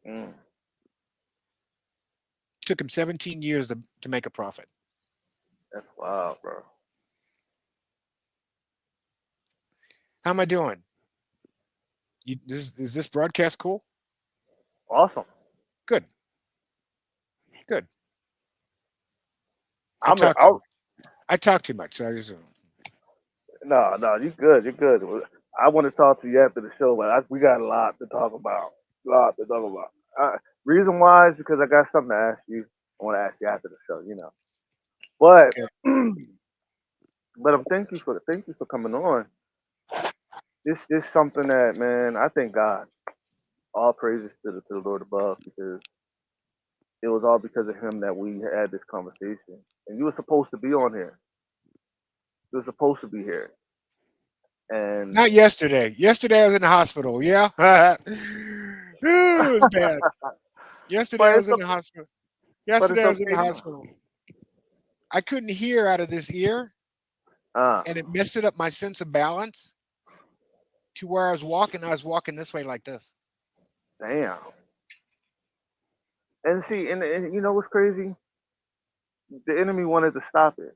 Mm. Took him 17 years to make a profit. That's wild, bro. How am I doing? Is this broadcast cool? Awesome. Good. Good. I I'm talk too out. much. I talk too much. So I just, No, no, you good. You're good. I want to talk to you after the show, but we got a lot to talk about. Lot to talk about. Reason why is because I got something to ask you. I want to ask you after the show, But, okay. but I'm thank you for coming on. This something that man, I thank God. All praises to the Lord above because it was all because of him that we had this conversation. And you were supposed to be on here. You were supposed to be here. And Not yesterday. Yesterday I was in the hospital. Yeah. Ooh, it was bad. Yesterday but I was it's in the okay. hospital. But Yesterday it's I was in the okay now. hospital. I couldn't hear out of this ear, Ah, and it messed it up my sense of balance to where I was walking this way like this. damn. And see, and you know what's crazy? The enemy wanted to stop it.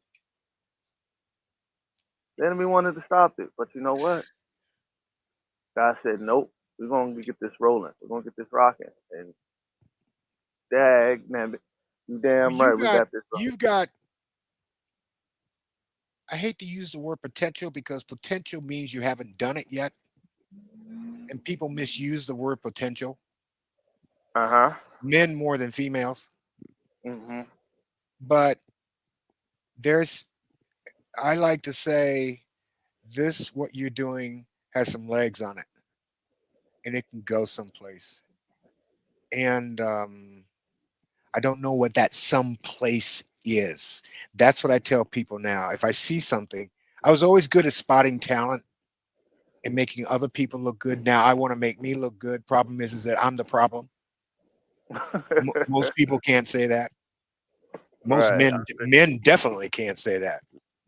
The enemy wanted to stop it. But you know what? God said, nope. We're gonna get this rolling. We're gonna get this rocking. And dag, man, you Well, damn right. We got this. you've got I hate to use the word potential because potential means you haven't done it yet, and people misuse the word potential. Uh huh. Men more than females. Mhm. But there's I like to say this what you're doing has some legs on it and it can go someplace. And I don't know what that someplace is. That's what I tell people now. If I see something, I was always good at spotting talent and making other people look good. Now I want to make me look good. Problem is that I'm the problem. Most people can't say that. Most Right. men definitely can't say that.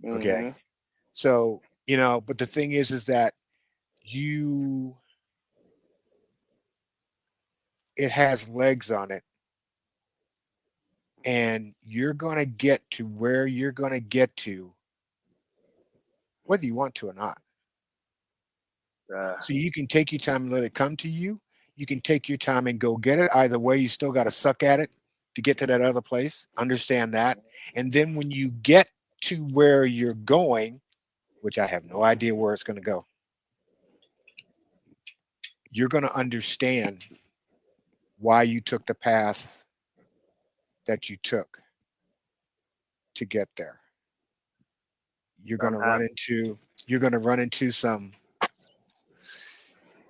Okay. Mhm. So, but the thing is that you it has legs on it and you're going to get to where you're going to get to whether you want to or not. Yeah. So you can take your time and let it come to you. You can take your time and go get it. Either way, you still got to suck at it to get to that other place. Understand that. And then when you get to where you're going, which I have no idea where it's going to go, you're going to understand why you took the path that you took to get there. You're going I'm to run happy. into you're going to run into some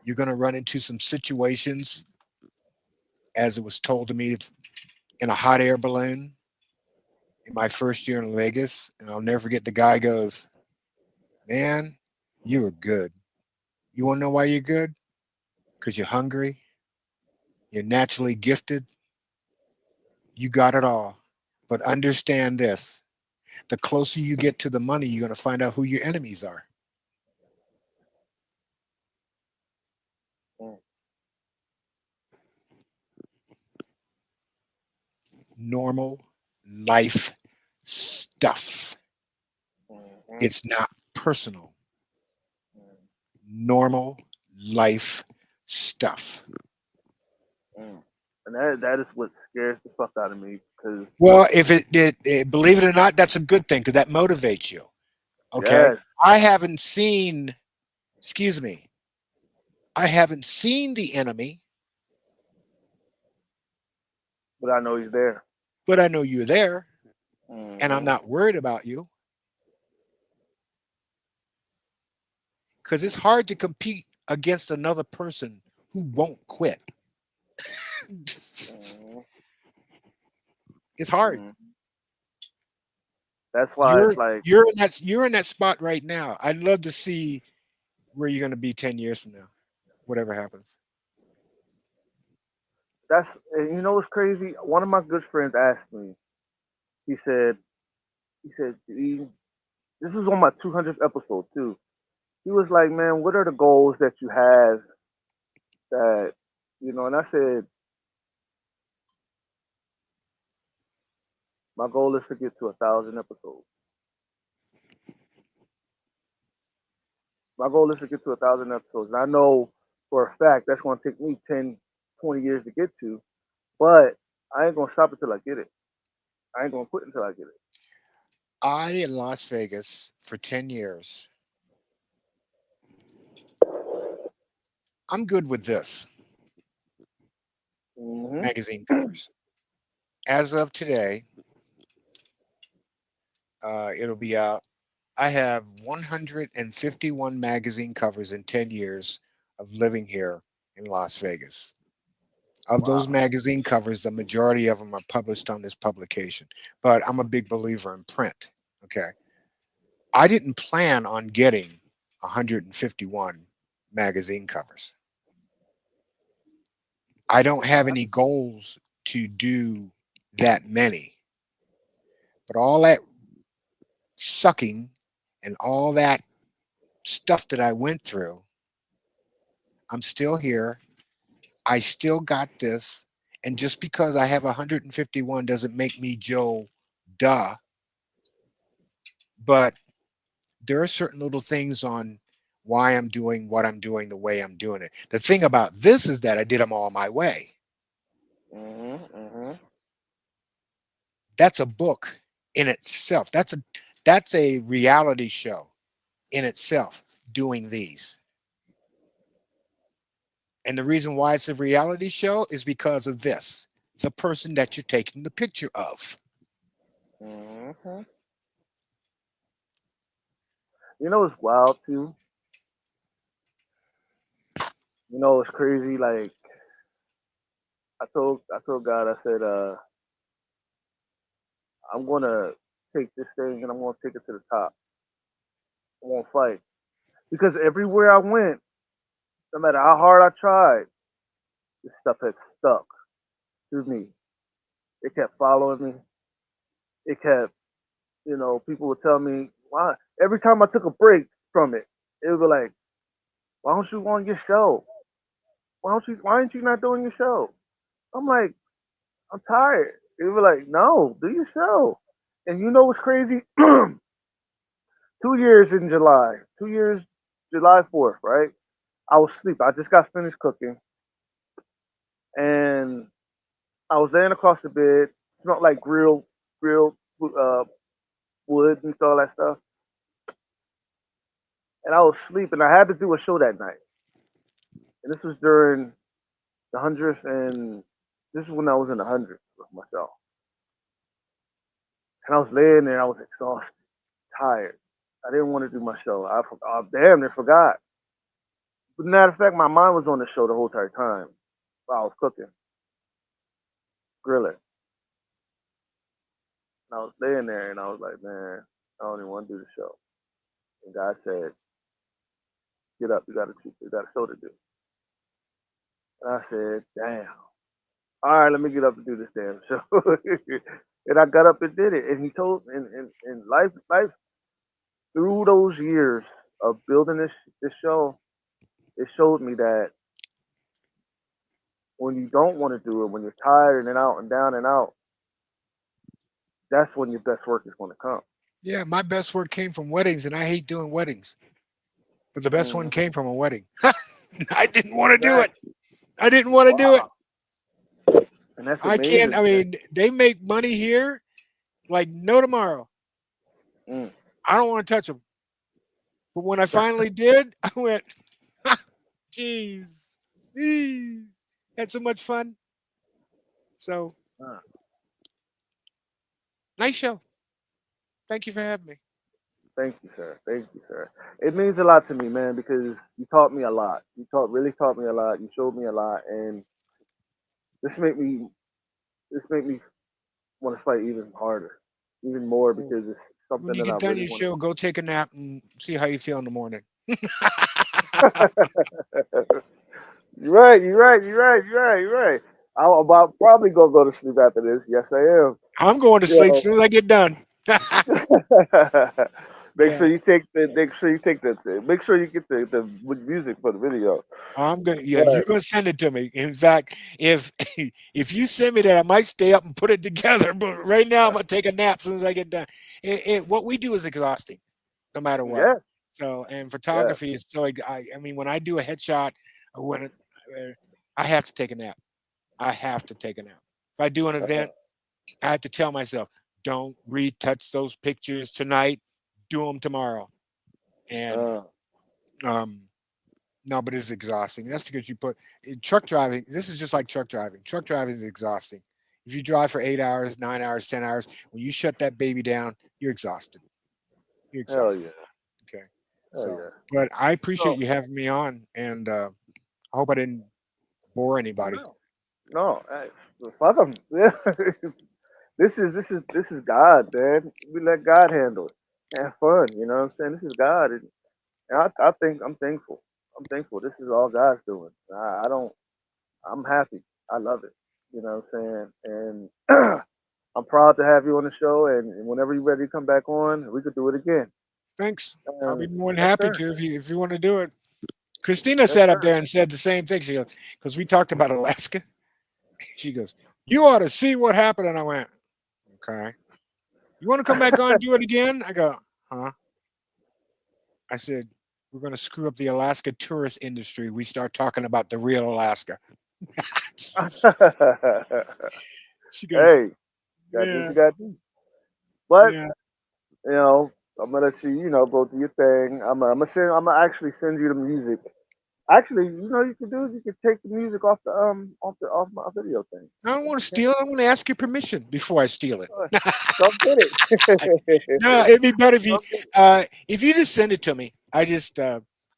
you're going to run into some situations, as it was told to me, in a hot air balloon in my first year in Vegas. And I'll never forget, the guy goes, "Man, you were good. You want to know why you're good? Because you're hungry, you're naturally gifted, you got it all. But understand this, the closer you get to the money, you're going to find out who your enemies are." Mm, Normal life stuff. mhm, It's not personal. mm, Normal life stuff. mm. And that is what scares the fuck out of me because Well, if believe it or not, that's a good thing because that motivates you. Okay. yes, I haven't seen, excuse me, I haven't seen the enemy, but I know he's there. but I know you're there and I'm Hmm. not worried about you because it's hard to compete against another person who won't quit. It's Hmm. hard. Hmm. That's why You're it's like you're in that spot right now. I'd love to see where you're going to be 10 years from now, whatever happens. that's and you know what's crazy? One of my good friends asked me. He said "E, this was on my 200th episode too. He was like, man, what are the goals that you have that and I said my goal is to get to 1,000 episodes. My goal is to get to 1,000 episodes. And I know for a fact that's going to take me 10, 20 years to get to, but I ain't going to stop until I get it. I ain't going to quit until I get it. I in Las Vegas for 10 years. I'm good with this Hmm. magazine covers. As of today, it'll be out. I have 151 magazine covers in 10 years of living here in Las Vegas. Of those Wow. magazine covers, the majority of them are published on this publication. But I'm a big believer in print. Okay. I didn't plan on getting 151 magazine covers. I don't have any goals to do that many. But all that sucking and all that stuff that I went through, I'm still here. I still got this. And just because I have 151 doesn't make me Joe Duh. But there are certain little things on why I'm doing what I'm doing the way I'm doing it. The thing about this is that I did them all my way. Hmm. Hmm. That's a book in itself. That's a reality show in itself doing these. And the reason why it's a reality show is because of this, the person that you're taking the picture of. Hmm. You know what's wild too? You know it's crazy. Like I told God, I said, I'm gonna take this thing and I'm gonna take it to the top. I'm gonna fight because everywhere I went, no matter how hard I tried, this stuff had stuck to me. It kept following me. It kept, people would tell me why. Every time I took a break from it, it would be like, "Why don't you go on your show? Why don't you? Why aren't you not doing your show?" I'm like, "I'm tired." It would be like, "No, do your show." And you know what's crazy? 2 years in July. 2 years, July 4th, right? I was asleep. I just got finished cooking, and I was laying across the bed. Smelled like grilled uh, wood and all that stuff. And I was asleep, and I had to do a show that night. And this was during the hundredth, and this is when I was in the hundredth with myself. And I was laying there, I was exhausted, tired. I didn't want to do my show. I damn near forgot. But matter of fact, my mind was on the show the whole entire time while I was cooking, grilling. And I was laying there, and I was like, man, I don't even want to do the show. And God said, get up, you got a show to do. And I said, damn. All right, let me get up and do this damn show. And I got up and did it. And he told, and life through those years of building this show, it showed me that when you don't want to do it, when you're tired and out and down and out, that's when your best work is going to come. Yeah, my best work came from weddings, and I hate doing weddings. But the best one Mm, came from a wedding. I didn't want to do it. exactly. I didn't want to do it. Wow. And that's I can't. amazing, I man. mean, they make money here like no tomorrow. Mm. I don't want to touch them. But when I finally did, I went, jeez, had so much fun. So Ah, nice show. Thank you for having me. thank you, sir. Thank you, sir. It means a lot to me, man, because you taught me a lot. Really taught me a lot. You showed me a lot, and this made me this made me want to fight even harder, even more Well, because it's when something you that I get done really your want show, go take a nap and see how you feel in the morning. to. You're right. You're right. You're right. You're right. You're right. I'm probably gonna go to sleep after this. Yes, I am. I'm going to sleep as You soon as I get done. know, Yeah, make sure you get the music for the video. I'm gonna. Yeah, But you're gonna send it to me. In fact, if if you send me that, I might stay up and put it together. But right now, I'm gonna take a nap as soon as I get done. What we do is exhausting, no matter what. yeah, So, and yeah, photography is so. I mean, when I do a headshot, or I have to take a nap. I have to take a nap. If I do an uh, event, I have to tell myself, don't retouch those pictures tonight. Do them tomorrow. And uh, um, no, but it's exhausting. That's because you put in truck driving. This is just like truck driving. Truck driving is exhausting. If you drive for 8 hours, 9 hours, 10 hours, when you shut that baby down, you're exhausted. You're hell exhausted. yeah, Okay. hell So, yeah. but I appreciate So you having me on, and I hope I didn't bore anybody. no, no, fuck them. Yeah, this is God, man. We let God handle it. Have fun, you know what I'm saying? This is God, and I think I'm thankful. I'm thankful. This is all God's doing. I don't. I'm happy. I love it. You know what I'm saying? And I'm proud to have you on the show. And whenever you're ready to come back on, we could do it again. Thanks. I'll be Um, more than yes, happy sir. to if you want to do it. Christina Yes, sat up sir. there and said the same thing. She goes, because we talked about Alaska. She goes, you ought to see what happened. And I went, okay. You want to come back on and do it again? I go, huh? I said, we're going to screw up the Alaska tourist industry. We start talking about the real Alaska. She goes, Hey, gotta do what yeah, you gotta do. But yeah. you know, I'm gonna let you, go do your thing. I'm gonna actually send you the music. Actually, you can do is you can take the music off my video thing. I don't want to Okay. steal it. I want to ask your permission before I steal it. Uh, Come get it. No, it'd be better Come get it. if you just send it to me.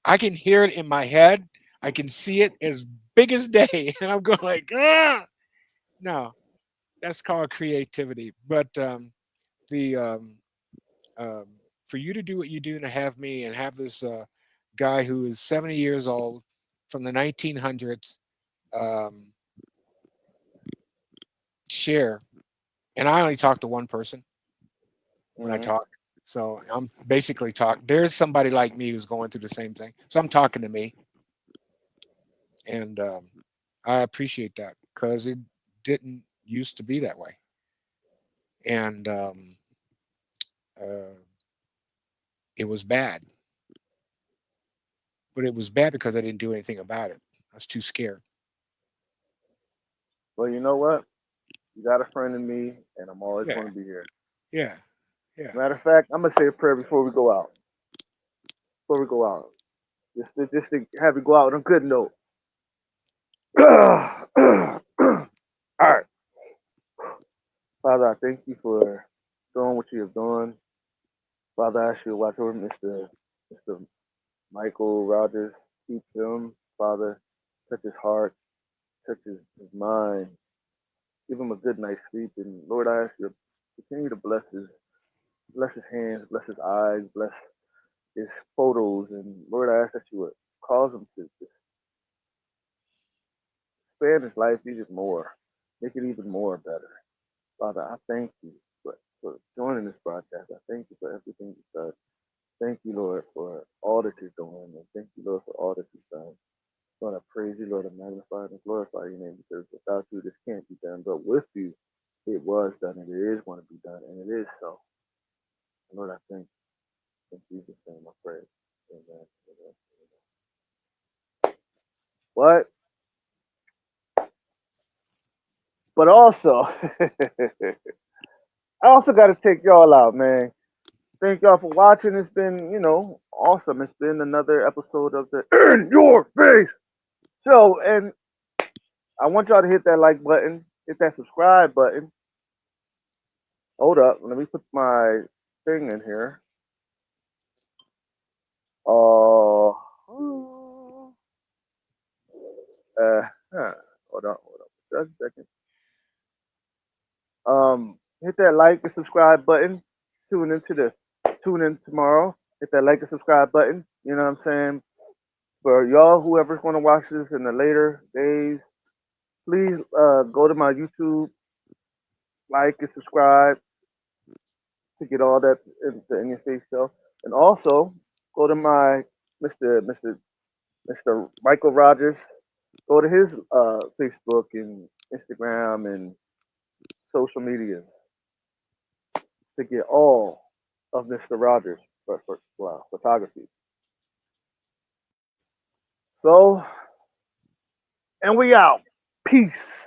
I can hear it in my head. I can see it as big as day, and I'm going like, ah. No, that's called creativity. But the um, for you to do what you do and to have me and have this guy who is 70 years old from the 1900s um, share, and I only talk to one person when I Mhm. talk. So I'm basically talk. There's somebody like me who's going through the same thing. So I'm talking to me, and I appreciate that because it didn't used to be that way, and uh, it was bad. But it was bad because I didn't do anything about it. I was too scared. Well, you know what? You got a friend in me, and I'm always Yeah, going to be here. yeah, yeah. Matter of fact, I'm gonna say a prayer before we go out. Before we go out, just to have you go out on a good note. All right, Father, I thank you for doing what you have done. Father, I ask you to watch over Mr. Michael Rogers. Keep him, Father. Touch his heart, touch his mind. Give him a good night's sleep. And Lord, I ask you to continue to bless his hands, bless his eyes, bless his photos. And Lord, I ask that you would cause him to expand his life even more, make it even more better. Father, I thank you for joining this broadcast. I thank you for everything you've done. Thank you, Lord, for all that you're doing. And thank you, Lord, for all that you've done. Lord, I praise you, Lord, I magnify and glorify your name because without you, this can't be done. But with you, it was done and it is going to be done and it is so. And Lord, I thank you. In Jesus' name I pray. Amen. Amen. What? But also, I also got to take y'all out, man. Thank y'all for watching. It's been, awesome. It's been another episode of the In Your Face show. And I want y'all to hit that like button, hit that subscribe button. Hold up. Let me put my thing in here. Hold on. Just a second. Hit that like and subscribe button. Tune in tomorrow. Hit that like and subscribe button. You know what I'm saying? For y'all, whoever's going to watch this in the later days, please go to my YouTube, like and subscribe to get all that in your face show, and also go to my Mr. Michael Rogers. Go to his Facebook and Instagram and social media to get all of Mr. Rogers photography. So, and we out. Peace.